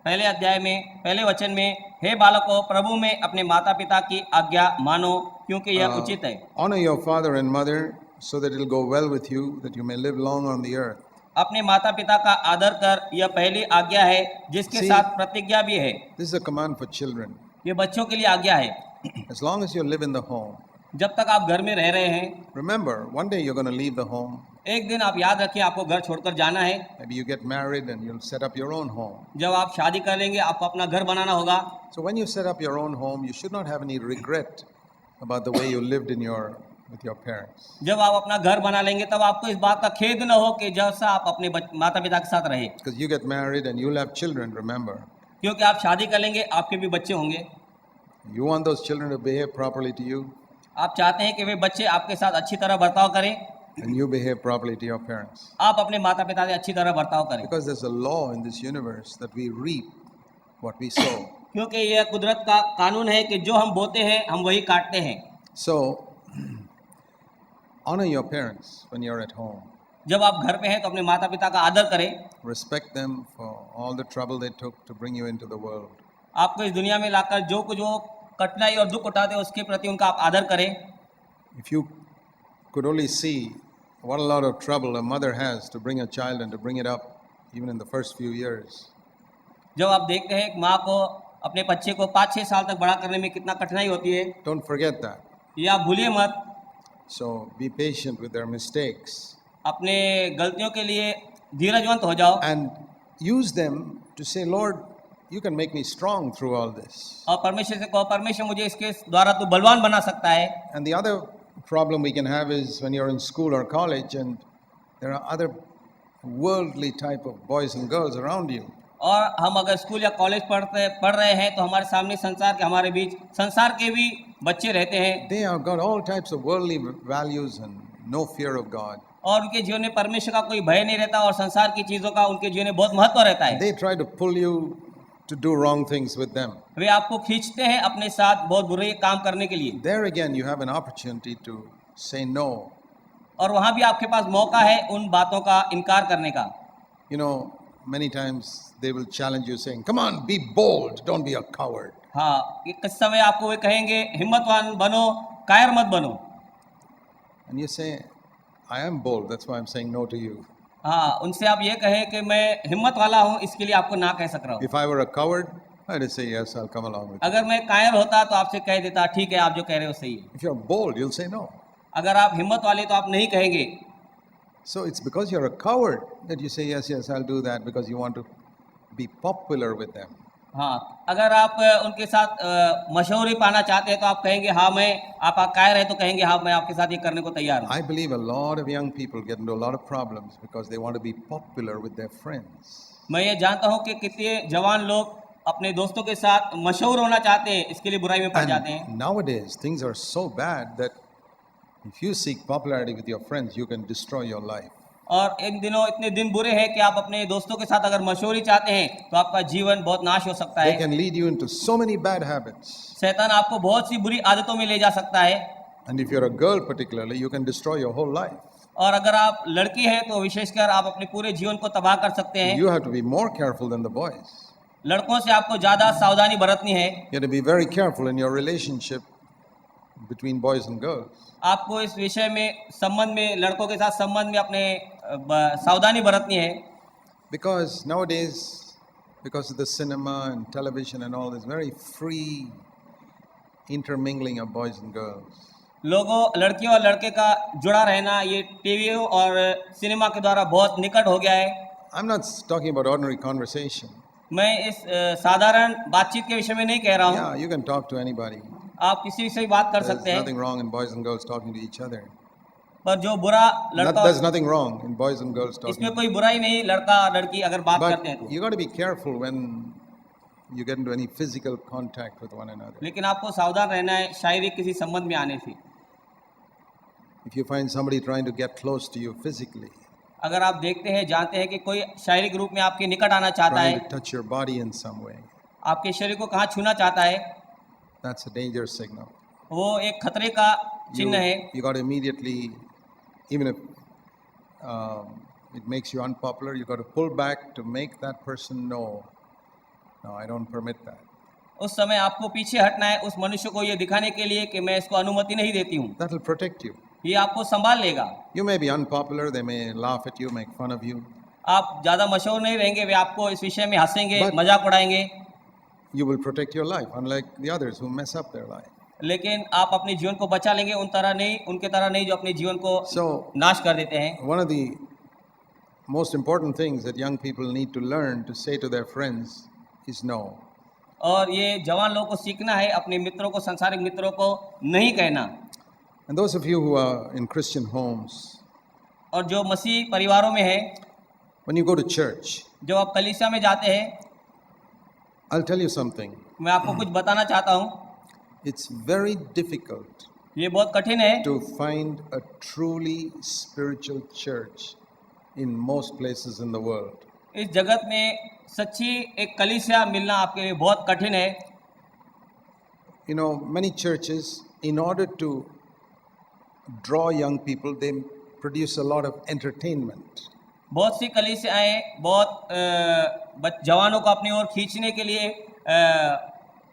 पहले अध्याय में पहले वचन में, हे बालकों प्रभु में अपने माता पिता की आज्ञा मानो क्योंकि यह उचित है। Honor your father and mother so that it will go well with you, that you may live long on the earth. अपने माता पिता का आदर कर, यह पहली आज्ञा है जिसके See- साथ प्रतिज्ञा भी है। This is a command for children. ये बच्चों के लिए आज्ञा है। As long as you live in the home, जब तक आप घर में रह रहे हैं, remember, one day you're going to leave the home. एक दिन आप याद रखिए आपको घर छोड़कर जाना है। Maybe you get married and you'll set up your own home. जब आप शादी कर लेंगे आपको अपना घर बनाना होगा। So when you set up your own home, you should not have any regret about the way you lived with your parents. जब आप अपना घर बना लेंगे तब आपको इस बात का खेद न हो कि जैसा आप अपने माता पिता के साथ रहे, Because you get married and you'll have children, remember. क्योंकि आप शादी कर लेंगे आपके भी बच्चे होंगे। You want those children to behave properly to you, आप चाहते हैं कि वे बच्चे आपके साथ अच्छी तरह बर्ताव करें, and you behave properly to your parents. आप अपने माता पिता से अच्छी तरह बर्ताव करें, Because there's a law in this universe that we reap what we sow. क्योंकि यह कुदरत का कानून है कि जो हम बोते हैं हम वही काटते हैं। So honor your parents when you're at home. जब आप घर पे हैं तो अपने माता पिता का आदर करें। Respect them for all the trouble they took to bring you into the world. आपको इस दुनिया में लाकर जो कुछ वो कठिनाई और दुख उठाते हैं उसके प्रति उनका आप आदर करें। If you could only see what a lot of trouble a mother has to bring a child and to bring it up, even in the first few years. जब आप देखते हैं एक माँ को अपने बच्चे को 5-6 साल तक बड़ा करने में कितना कठिनाई होती है, Don't forget that. ये आप भूलिए मत। So be patient with their mistakes अपने गलतियों के लिए धीरजवंत हो जाओ and use them to say, Lord, you can make me strong through all this. और परमेश्वर से कहो, परमेश्वर मुझे इसके द्वारा तो बलवान बना सकता है। And the other problem we can have is when you're in school or college and there are other worldly type of boys and girls around you. और हम अगर स्कूल या कॉलेज पढ़ रहे हैं तो हमारे सामने संसार के हमारे बीच संसार के भी बच्चे रहते हैं They have got all types of worldly values and no fear of God. और उनके जीवन में परमेश्वर का कोई भय नहीं रहता और संसार की चीजों का उनके जीवन में बहुत महत्व रहता है। They try to pull you to do wrong things with them. वे आपको खींचते हैं अपने साथ बहुत बुरे काम करने के लिए, There again, you have an opportunity to say no. और वहाँ भी आपके पास मौका है उन बातों का इनकार करने का। You know, many times they will challenge you saying, come on, be bold, don't be a coward. हाँ, कुछ समय आपको वे कहेंगे हिम्मतवान बनो, कायर मत बनो। And you say, I am bold, that's why I'm saying no to you. हाँ, उनसे आप ये कहें कि मैं हिम्मत वाला हूँ इसके लिए आपको ना कह सक रहा हूँ। If I were a coward, I'd say, yes, I'll come along with you. अगर मैं कायर होता तो आपसे कह देता ठीक है आप जो कह रहे हो सही है। If you're bold, you'll say no. अगर आप हिम्मत वाले तो आप नहीं कहेंगे। So it's because you're a coward that you say, yes, yes, I'll do that because you want to be popular with them. हाँ, अगर आप उनके साथ मशहूरी पाना चाहते हैं तो आप कहेंगे हाँ मैं, आप कायर है तो कहेंगे हाँ मैं आपके साथ ये करने को तैयार हूँ। I believe a lot of young people get into a lot of problems because they want to be popular with their friends. मैं ये जानता हूँ कि कितने जवान लोग अपने दोस्तों के साथ मशहूर होना चाहते हैं, इसके लिए बुराई में पड़ जाते हैं। And nowadays, things are so bad that if you seek popularity with your friends, you can destroy your life. और इन दिनों इतने दिन बुरे हैं कि आप अपने दोस्तों के साथ अगर मशहूरी चाहते हैं तो आपका जीवन बहुत नाश हो सकता They है। can lead you into so many bad habits. शैतान आपको बहुत सी बुरी आदतों में ले जा सकता है। And if you're a girl particularly, you can destroy your whole life. और अगर आप लड़की हैं तो विशेषकर आप अपने पूरे जीवन को तबाह कर सकते हैं। You have to be more careful than the boys. लड़कों से आपको ज़्यादा सावधानी बरतनी है। You have to be very careful in your relationship between boys and girls. आपको इस विषय में संबंध में लड़कों के साथ संबंध में अपने सावधानी बरतनी है। Because nowadays, because of the cinema and television and all this very free intermingling of boys and girls. लोगों लड़कियों और लड़के का जुड़ा रहना ये टीवी और सिनेमा के द्वारा बहुत निकट हो गया है। I'm not talking about ordinary conversation. मैं इस साधारण बातचीत के विषय में नहीं कह रहा हूँ। Yeah, you can talk to anybody. आप किसी से भी बात कर There's सकते हैं, nothing wrong in boys and girls talking to each other. पर जो बुरा लड़का There's nothing wrong in boys and girls talking. इसमें कोई बुराई नहीं, लड़का लड़की अगर बात करते हैं But तो। you got to be careful when you get into any physical contact with one another. लेकिन आपको सावधान रहना है शारीरिक किसी संबंध में आने से। If you find somebody trying to get close to you physically, अगर आप देखते हैं जानते हैं कि कोई शारीरिक रूप में आपके निकट आना चाहता trying है, to touch your body in some way, आपके शरीर को कहाँ छूना चाहता है, that's a danger signal. वो एक खतरे का चिन्ह है। You got to immediately, even if it makes you unpopular, you got to pull back to make that person know, no, I don't permit that. उस समय आपको पीछे हटना है उस मनुष्य को ये दिखाने के लिए कि मैं इसको अनुमति नहीं देती हूँ। That will protect you. ये आपको संभाल लेगा। You may be unpopular, they may laugh at you, make fun of you. आप ज़्यादा मशहूर नहीं रहेंगे, वे आपको इस विषय में हंसेंगे, But- मजाक उड़ाएंगे, You will protect your life, unlike the others who mess up their life. लेकिन आप अपने जीवन को बचा लेंगे उनके तरह नहीं जो अपने जीवन को So, नाश कर देते हैं। one of the most important things that young people need to learn to say to their friends is no. और ये जवान लोगों को सीखना है अपने मित्रों को, सांसारिक मित्रों को नहीं कहना। And those of you who are in Christian homes, और जो मसीह परिवारों में है, when you go to church, जब आप कलीसिया में जाते हैं, I'll tell you something. मैं आपको कुछ बताना चाहता हूँ। It's very difficult ये बहुत कठिन है to find a truly spiritual church in most places in the world. इस जगत में सच्ची एक कलीसिया मिलना आपके लिए बहुत कठिन है। You know, many churches, in order to draw young people, they produce a lot of entertainment. बहुत सी कलीसियाएं बहुत जवानों को अपनी ओर खींचने के लिए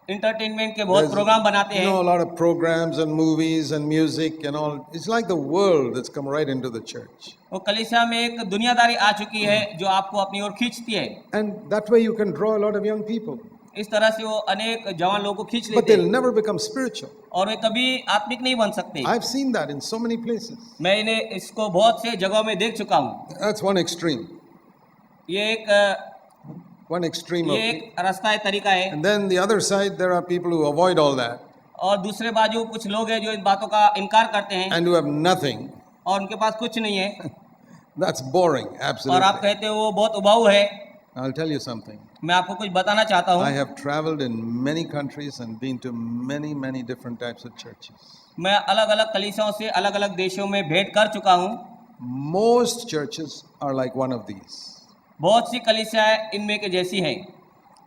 इंटरटेनमेंट के बहुत There's, प्रोग्राम बनाते you know, हैं। a lot of programs and movies and music and all. It's like the world that's come right into the church. वो कलीसिया में एक दुनियादारी आ चुकी है जो आपको अपनी ओर खींचती है। And that way you can draw a lot of young people. इस तरह से वो अनेक जवान लोगों को खींच But लेते they'll हैं never become spiritual. और वे कभी आत्मिक नहीं बन सकते। I've seen that in so many places. मैं इन्हें इसको बहुत से जगहों में देख चुका हूँ। That's one extreme. ये एक One extreme of ये it. एक रास्ता है, तरीका है। And then the other side, there are people who avoid all that और दूसरे बाजू कुछ लोग हैं जो इन बातों का इनकार करते हैं and who have nothing. और उनके पास कुछ नहीं है That's boring, और आप absolutely. कहते हो वो बहुत उबाऊ है। I'll tell you something. मैं आपको कुछ बताना चाहता I हूँ। have traveled in many countries and been to many, many different types of churches. मैं अलग अलग कलीसियाओं से अलग अलग देशों में भेंट कर चुका हूँ। Most churches are like one of these. बहुत सी कलीसियाएं इनमें के जैसी हैं।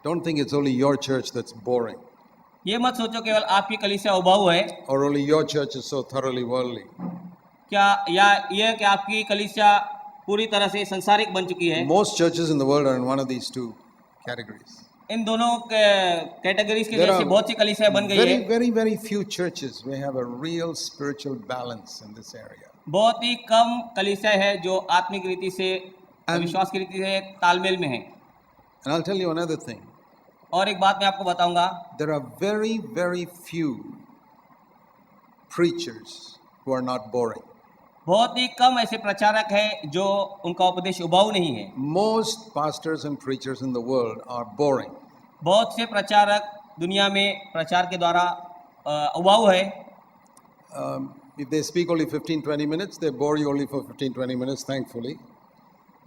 Don't think it's only your church that's boring ये मत सोचो केवल आपकी कलीसिया उबाऊ है, or only your church is so thoroughly worldly. क्या या ये कि आपकी कलीसिया पूरी तरह से संसारिक बन चुकी है। Most churches in the world are in one of these two categories. इन दोनों कैटेगरीज के There जैसी are बहुत सी कलीसियाएं बन गई है। very, very, very few churches may have a real spiritual balance in this area. बहुत ही कम कलीसियाएं हैं जो आत्मिक रीति से विश्वास की रीति से तालमेल में है। And I'll tell you another thing. और एक बात मैं आपको बताऊंगा, There are very, very few preachers who are not boring. बहुत ही कम ऐसे प्रचारक हैं जो उनका उपदेश उबाऊ नहीं है। Most pastors and preachers in the world are boring. बहुत से प्रचारक दुनिया में प्रचार के द्वारा उबाऊ है। If they speak only 15-20 minutes, they bore you only for 15-20 minutes, thankfully.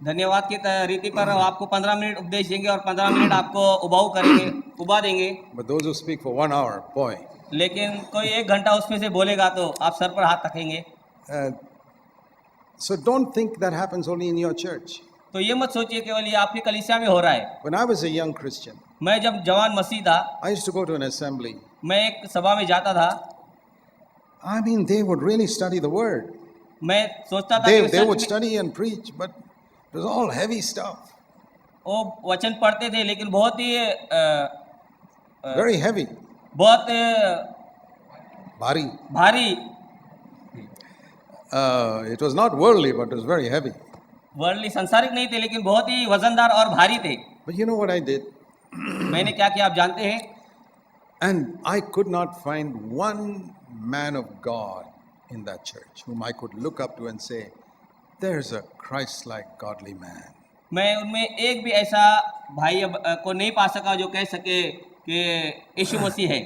धन्यवाद की रीति पर आपको 15 मिनट उपदेश देंगे और 15 मिनट आपको उबाऊ करेंगे, उबा देंगे। But those who speak for 1 hour, boy. लेकिन कोई 1 घंटा उसमें से बोलेगा तो आप सर पर हाथ रखेंगे। So don't think that happens only in your church. तो ये मत सोचिए केवल ये आपकी कलीसिया में हो रहा है। When I was a young Christian, मैं जब जवान मसीह था, I used to go to an assembly. मैं एक सभा में जाता था। I mean, they would really study the word. मैं सोचता था कि They वो would सच में study and preach, but it was all heavy stuff, वो वचन पढ़ते थे, लेकिन बहुत ही very heavy, बहुत bhari. भारी, It was not worldly, but it was very heavy. Worldly सांसारिक नहीं थे, लेकिन बहुत ही वजनदार और भारी थे। But you know what I did? मैंने क्या किया आप जानते हैं? And I could not find one man of God in that church whom I could look up to and say, there's a Christ-like godly man. मैं उनमें एक भी ऐसा भाई को नहीं पा सका जो कह सके कि यीशु मसीह है।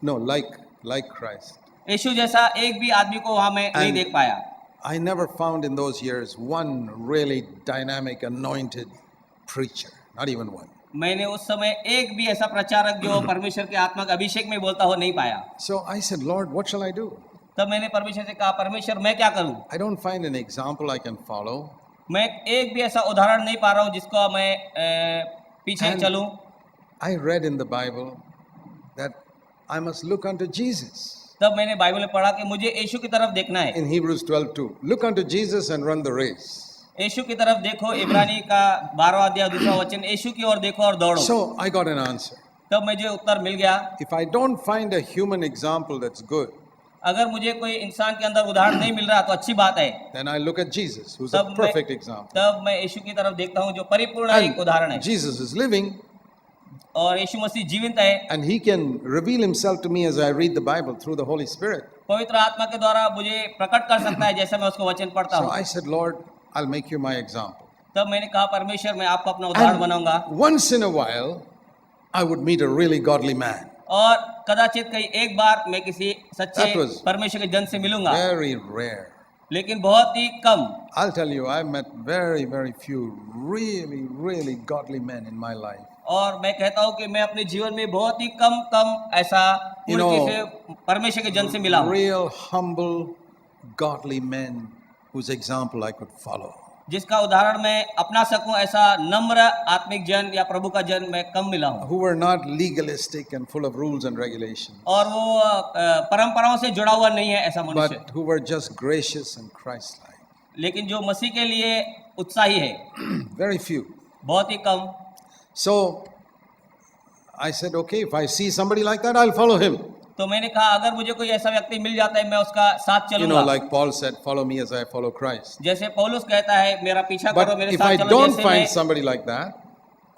No, like Christ. यीशु जैसा एक भी आदमी को वहाँ मैं नहीं देख पाया। I never found in those years one really dynamic, anointed preacher. Not even one. मैंने उस समय एक भी ऐसा प्रचारक जो परमेश्वर के आत्मा के अभिषेक में बोलता हो नहीं पाया। So I said, Lord, what shall I do? तब मैंने परमेश्वर से कहा, परमेश्वर मैं क्या करूं? I don't find an example I can follow. मैं एक भी ऐसा उदाहरण नहीं पा रहा हूं जिसको मैं पीछे And चलूं। I read in the Bible that I must look unto Jesus. तब मैंने बाइबल में पढ़ा कि मुझे यीशु की तरफ देखना है। In Hebrews 12:2, look unto Jesus and run the race. यीशु की तरफ देखो, इब्रानी का 12वां अध्याय 2वां वचन, यीशु की ओर देखो और दौड़ो। So I got an answer. तब मुझे उत्तर मिल गया। If I don't find a human example that's good, अगर मुझे कोई इंसान के अंदर उदाहरण नहीं मिल रहा तो अच्छी बात है। then I look at Jesus, who's a तब perfect example. तब मैं यीशु की तरफ देखता हूँ जो परिपूर्ण एक उदाहरण है। And Jesus is living, और यीशु मसीह जीवित है। and He can reveal Himself to me as I read the Bible through the Holy Spirit. पवित्र आत्मा के द्वारा मुझे प्रकट कर सकता है जैसे मैं उसको वचन पढ़ता So हूँ। I said, Lord, I'll make you my example. तब मैंने कहा, परमेश्वर मैं आपको अपना उदाहरण बनाऊंगा। And once in a while, I would meet a really godly man. और कदाचित कहीं एक बार मैं किसी That सच्चे was परमेश्वर के जन से मिलूंगा, Very rare. लेकिन बहुत ही कम। I'll tell you, I've met very, very few really, really godly men in my life. और मैं कहता हूँ कि मैं अपने जीवन में बहुत ही कम ऐसा You know, पूर्ण से परमेश्वर के जन से मिला हूँ, Real humble, godly men whose example I could follow. जिसका उदाहरण मैं अपना सकूं। ऐसा नम्र आत्मिक जन या प्रभु का जन मैं कम मिला हूं, Who were not legalistic and full of rules and regulations, और वो परंपराओं से जुड़ा हुआ नहीं है ऐसा मनुष्य, but who were just gracious and Christ-like. लेकिन जो मसीह के लिए उत्साही है। Very few. बहुत ही कम। So I said, okay, if I see somebody like that, I'll follow him. तो मैंने कहा, अगर मुझे कोई ऐसा व्यक्ति मिल जाता है मैं उसका साथ You know, चलूंगा। like Paul said, follow me as I follow Christ. जैसे पौलुस कहता है, मेरा पीछा But करो, मेरे if I साथ चलो don't जैसे find मैं। somebody like that,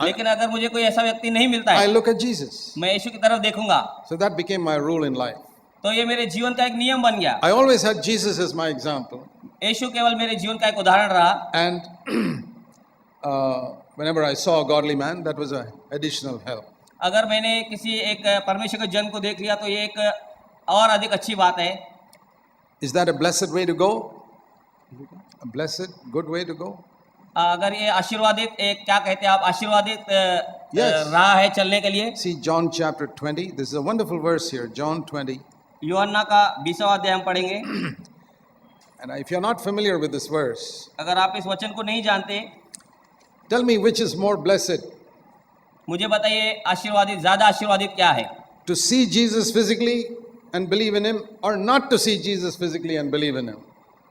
लेकिन अगर मुझे कोई ऐसा व्यक्ति नहीं मिलता I है, look at Jesus. मैं यीशु की तरफ देखूंगा। So that became my rule in life. तो ये मेरे जीवन का एक नियम बन गया। I always had Jesus as my example. यीशु केवल मेरे जीवन का एक उदाहरण रहा। And whenever I saw a godly man, that was an additional help. अगर मैंने किसी एक परमेश्वर के जन को देख लिया तो ये एक और अधिक अच्छी बात है। Is that a blessed way to go? A blessed, good way to go? अगर ये आशीर्वादित एक क्या कहते हैं आप, आशीर्वादित Yes. राह है चलने के लिए। See John chapter 20. This is a wonderful verse here, John 20. यूहन्ना का 20वां अध्याय हम पढ़ेंगे। And if you're not familiar with this verse, अगर आप इस वचन को नहीं जानते, tell me which is more blessed, मुझे बताइए आशीर्वादित, ज्यादा आशीर्वादित क्या है? to see Jesus physically and believe in him, or not to see Jesus physically and believe in him?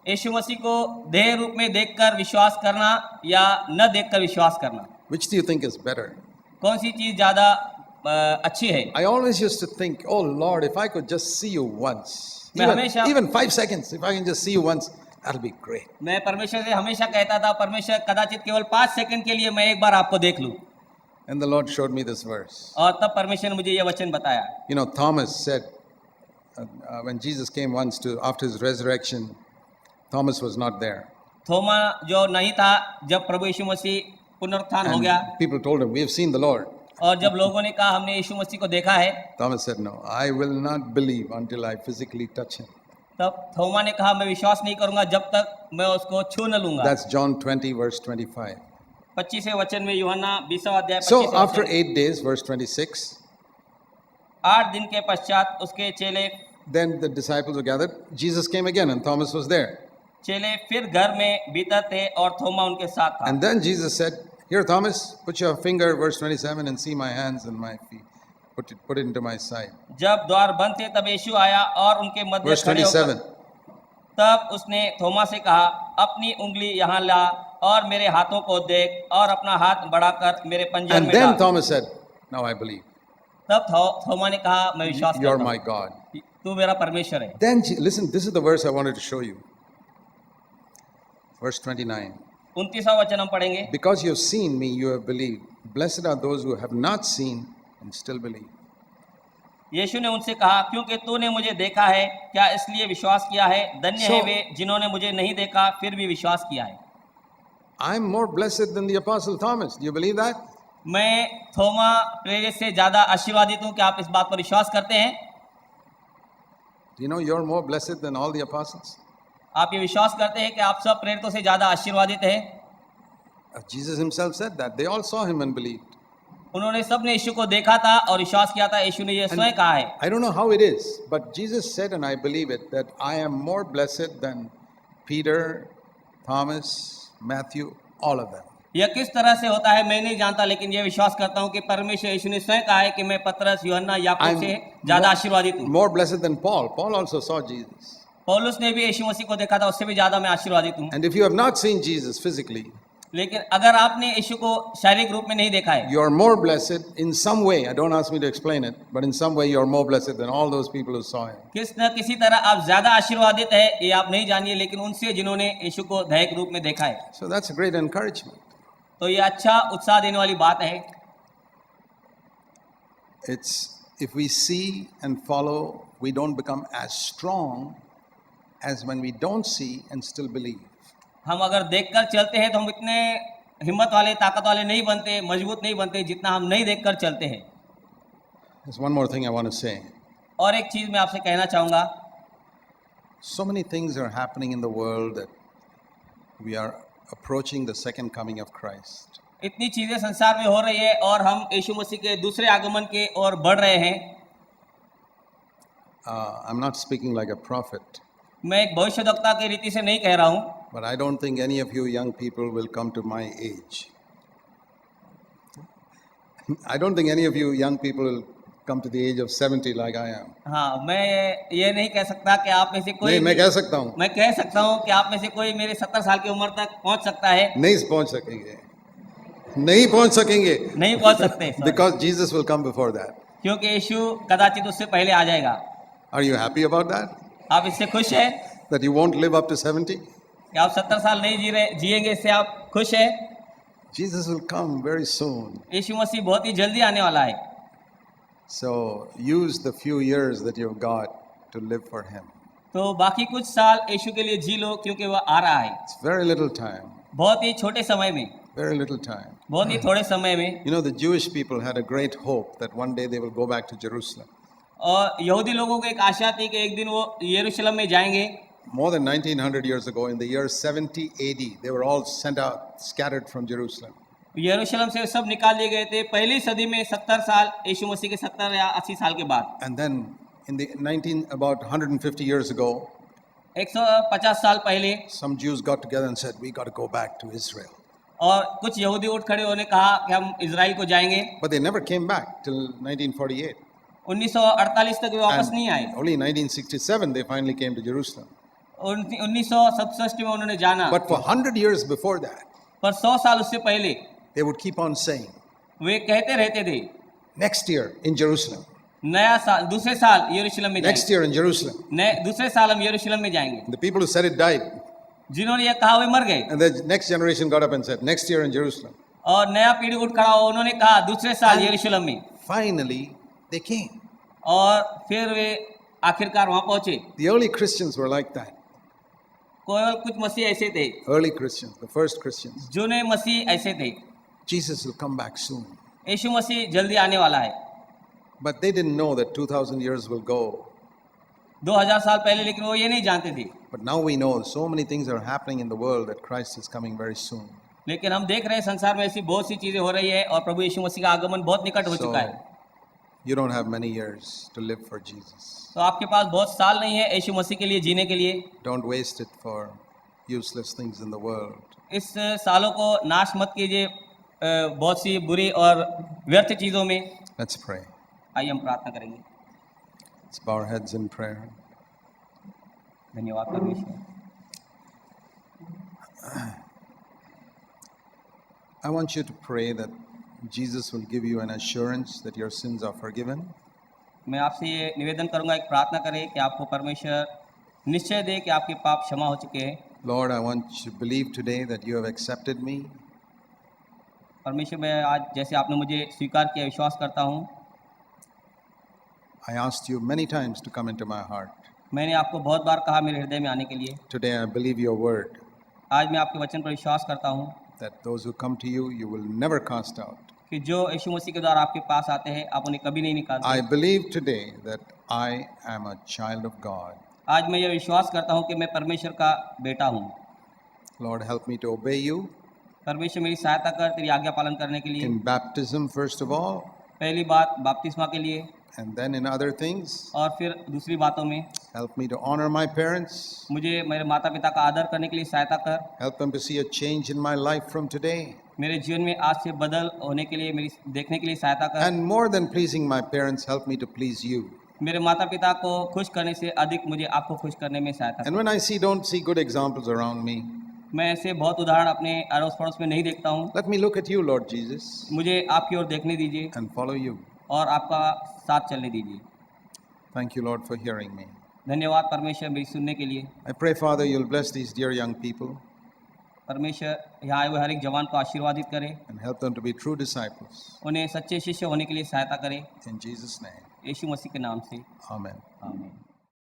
यीशु मसीह को देह रूप में देखकर विश्वास करना या न देखकर विश्वास करना, Which do you think is better? कौन सी चीज ज्यादा अच्छी है? I always used to think, oh Lord, if I could just see you once, मैं हमेशा- even 5 seconds, if I can just see you once, that'll be great. मैं परमेश्वर से हमेशा कहता था, परमेश्वर कदाचित केवल 5 सेकंड के लिए मैं एक बार आपको देख लूं। And the Lord showed me this verse. और तब परमेश्वर ने मुझे ये वचन बताया। You know, Thomas said, when Jesus came once to after his resurrection, Thomas was not there. थोमा जो नहीं था जब प्रभु यीशु मसीह पुनरुत्थान हो गया, And people told him, we have seen the Lord. और जब लोगों ने कहा हमने यीशु मसीह को देखा है, Thomas said, no, I will not believe until I physically touch him. तब थोमा ने कहा मैं विश्वास नहीं करूंगा जब तक मैं उसको छू न लूंगा। That's John 20, verse 25. 25वें वचन में, यूहन्ना 20वां अध्याय 25वें So after वचन। 8 days, verse 26, 8 दिन के पश्चात उसके then the disciples were gathered. Jesus came again and Thomas was there. चेले फिर घर में भीतर थे और थोमा उनके साथ था। And then Jesus said, here Thomas, put your finger, verse 27, and see my hands and my feet. Put it into my side. जब द्वार बंद थे तब यीशु आया और उनके मध्य Verse खड़े 27. होकर तब उसने थोमा से कहा, अपनी उंगली यहाँ ला और मेरे हाथों को देख और अपना हाथ बढ़ाकर मेरे पंजर And में then डाल। Thomas said, Now I believe. तब थोमा ने कहा, मैं विश्वास You're करता my हूँ, God. तू मेरा परमेश्वर है। Then, listen, this is the verse I wanted to show you. Verse 29. 29वां वचन हम पढ़ेंगे। Because you have seen me, you have believed. Blessed are those who have not seen and still believe. यीशु ने उनसे कहा, क्योंकि तूने मुझे देखा है, क्या इसलिए विश्वास किया है? धन्य है वे जिन्होंने मुझे नहीं देखा फिर भी विश्वास किया है। I'm more blessed than the Apostle Thomas. Do you believe that? मैं थोमा प्रेरित से ज्यादा आशीर्वादित हूँ। क्या आप इस बात पर विश्वास करते हैं? Do you know you're more blessed than all the apostles? आप ये विश्वास करते हैं कि आप सब प्रेरितों से ज्यादा आशीर्वादित हैं? Jesus himself said that. They all saw him and believed. उन्होंने सब ने यीशु को देखा था और विश्वास किया था। यीशु ने यह स्वयं कहा है। I don't know how it is, but Jesus said, and I believe it, that I am more blessed than Peter, Thomas, Matthew, all of them. यह किस तरह से होता है मैं नहीं जानता, लेकिन यह विश्वास करता हूँ कि परमेश्वर यीशु ने स्वयं कहा है कि मैं पतरस, यूहन्ना, याकूब से ज्यादा आशीर्वादित हूँ। More blessed than Paul. Paul also saw Jesus. पौलुस ने भी यीशु मसीह को देखा था, उससे भी ज्यादा मैं आशीर्वादित हूँ। And if you have not seen Jesus physically, लेकिन अगर आपने यीशु को शारीरिक रूप में नहीं देखा है, you are more blessed in some way. Don't ask me to explain it, but in some way you are more blessed than all those people who saw him. किस न किसी तरह आप ज्यादा आशीर्वादित है, ये आप नहीं जानिए, लेकिन उनसे जिन्होंने यीशु को दैहिक रूप में देखा है। So that's a great encouragement. तो ये अच्छा उत्साह देने वाली बात है। It's if we see and follow, we don't become as strong as when we don't see and still believe. हम अगर देखकर चलते हैं तो हम इतने हिम्मत वाले, ताकत वाले नहीं बनते, मजबूत नहीं बनते, जितना हम नहीं देखकर चलते हैं। There's one more thing I want to say. और एक चीज मैं आपसे कहना चाहूंगा, So many things are happening in the world that we are approaching the second coming of Christ. इतनी चीजें संसार में हो रही है और हम यीशु मसीह के दूसरे आगमन के ओर बढ़ रहे हैं। I'm not speaking like a prophet, मैं एक भविष्यद्वक्ता की रीति से नहीं कह रहा हूँ, but I don't think any of you young people will come to my age. I don't think any of you young people will come to the age of 70 like I am. हाँ, मैं ये नहीं कह सकता कि आप में से कोई, नहीं, मैं कह सकता हूँ, मैं कह सकता हूँ कि आप में से कोई मेरे 70 साल की उम्र तक पहुँच सकता है। नहीं पहुंच सकेंगे, नहीं पहुंच सकेंगे, नहीं पहुँच सकते, sorry। because Jesus will come before that. क्योंकि यीशु कदाचित उससे पहले आ जाएगा। Are you happy about that? आप इससे खुश हैं That you won't live up to 70? कि आप 70 साल नहीं जिएंगे, इससे आप खुश हैं? Jesus will come very soon. यीशु मसीह बहुत ही जल्दी आने वाला है। So use the few years that you've got to live for Him. तो बाकी कुछ साल यीशु के लिए जी लो, क्योंकि वह आ रहा है। It's very little time, बहुत ही छोटे समय में, very little time. बहुत ही थोड़े समय में। You know, the Jewish people had a great hope that one day they will go back to Jerusalem. और यहूदी लोगों को एक आशा थी कि एक दिन वो यरूशलेम में जाएंगे। More than 1900 years ago, in the year 70 AD, they were all sent out, scattered from Jerusalem. यरूशलेम से सब निकाल दिए गए थे पहली सदी में, 70 साल, यीशु मसीह के 70 या 80 साल के बाद। And then in the about 150 years ago, 150 साल पहले some Jews got together and said, we got to go back to Israel. और कुछ यहूदी उठ खड़े होने कहा कि हम इजराइल को जाएंगे। But they never came back till 1948. 1948 तक वे वापस नहीं आए। And only in 1967 they finally came to Jerusalem. 1967 में उन्होंने जाना। But for 100 years before that, पर 100 साल उससे पहले they would keep on saying, वे कहते रहते थे, next year in Jerusalem, नया साल, दूसरे साल यरूशलेम में next जाएंगे, year in Jerusalem. दूसरे साल हम यरूशलेम में जाएंगे। The people who said it died. जिन्होंने ये कहा वे मर गए, And the next generation got up and said, next year in Jerusalem. और नया पीढ़ी उठ खड़ा हो, उन्होंने कहा दूसरे साल यरूशलेम में। Finally, they came. और फिर वे आखिरकार वहां पहुंचे। The early Christians were like that. केवल कुछ मसीह ऐसे थे, Early Christians, the first Christians. जुने मसीह ऐसे थे। Jesus will come back soon. यीशु मसीह जल्दी आने वाला है। But they didn't know that 2000 years will go. 2000 साल पहले, लेकिन वो ये नहीं जानते थे। But now we know so many things are happening in the world that Christ is coming very soon. लेकिन हम देख रहे हैं संसार में ऐसी बहुत सी चीजें हो रही है और प्रभु यीशु मसीह का आगमन बहुत निकट हो चुका है। You don't have many years to live for Jesus. तो आपके पास बहुत साल नहीं है यीशु मसीह के लिए जीने के लिए। Don't waste it for useless things in the world. इस सालों को नाश मत कीजिए बहुत सी बुरी और व्यर्थ चीजों में। Let's pray. आइए हम प्रार्थना करेंगे। Let's bow our heads in prayer. धन्यवाद परमेश्वर। I want you to pray that Jesus will give you an assurance that your sins are forgiven. मैं आपसे ये निवेदन करूंगा, एक प्रार्थना करें कि आपको परमेश्वर निश्चय दे कि आपके पाप क्षमा हो चुके हैं। Lord, I want you to believe today that you have accepted me. परमेश्वर, मैं आज जैसे आपने मुझे स्वीकार किया विश्वास करता हूँ। I asked you many times to come into my heart. मैंने आपको बहुत बार कहा मेरे हृदय में आने के लिए। Today I believe your word आज मैं आपके वचन पर विश्वास करता हूँ that those who come to you, you will never cast out. कि जो यीशु मसीह के द्वारा आपके पास आते हैं आप उन्हें कभी नहीं निकालते। I believe today that I am a child of God. आज मैं ये विश्वास करता हूँ कि मैं परमेश्वर का बेटा हूँ। Lord, help me to obey you परमेश्वर मेरी सहायता कर तेरी आज्ञा पालन करने के लिए। in baptism, first of all, पहली बात बपतिस्मा के लिए and then in other things. और फिर दूसरी बातों में Help me to honor my parents. मुझे मेरे माता पिता का आदर करने के लिए सहायता कर। Help them to see a change in my life from today. मेरे जीवन में आज से बदल होने के लिए मेरी देखने के लिए सहायता कर। And more than pleasing my parents, help me to please you. मेरे माता पिता को खुश करने से अधिक मुझे आपको खुश करने में सहायता And कर। when I don't see good examples around me, मैं ऐसे बहुत उदाहरण अपने अड़ोस पड़ोस में नहीं देखता हूँ। let me look at you, Lord Jesus, मुझे आपकी ओर देखने दीजिए and follow you. और आपका साथ चलने दीजिए। Thank you, Lord, for hearing me. धन्यवाद परमेश्वर मेरी सुनने के लिए। I pray, Father, you'll bless these dear young people परमेश्वर यहाँ आए हुए हर एक जवान को आशीर्वादित करे, and help them to be true disciples. उन्हें सच्चे शिष्य होने के लिए सहायता करे। In Jesus' name, यीशु मसीह के नाम से amen. आमीन।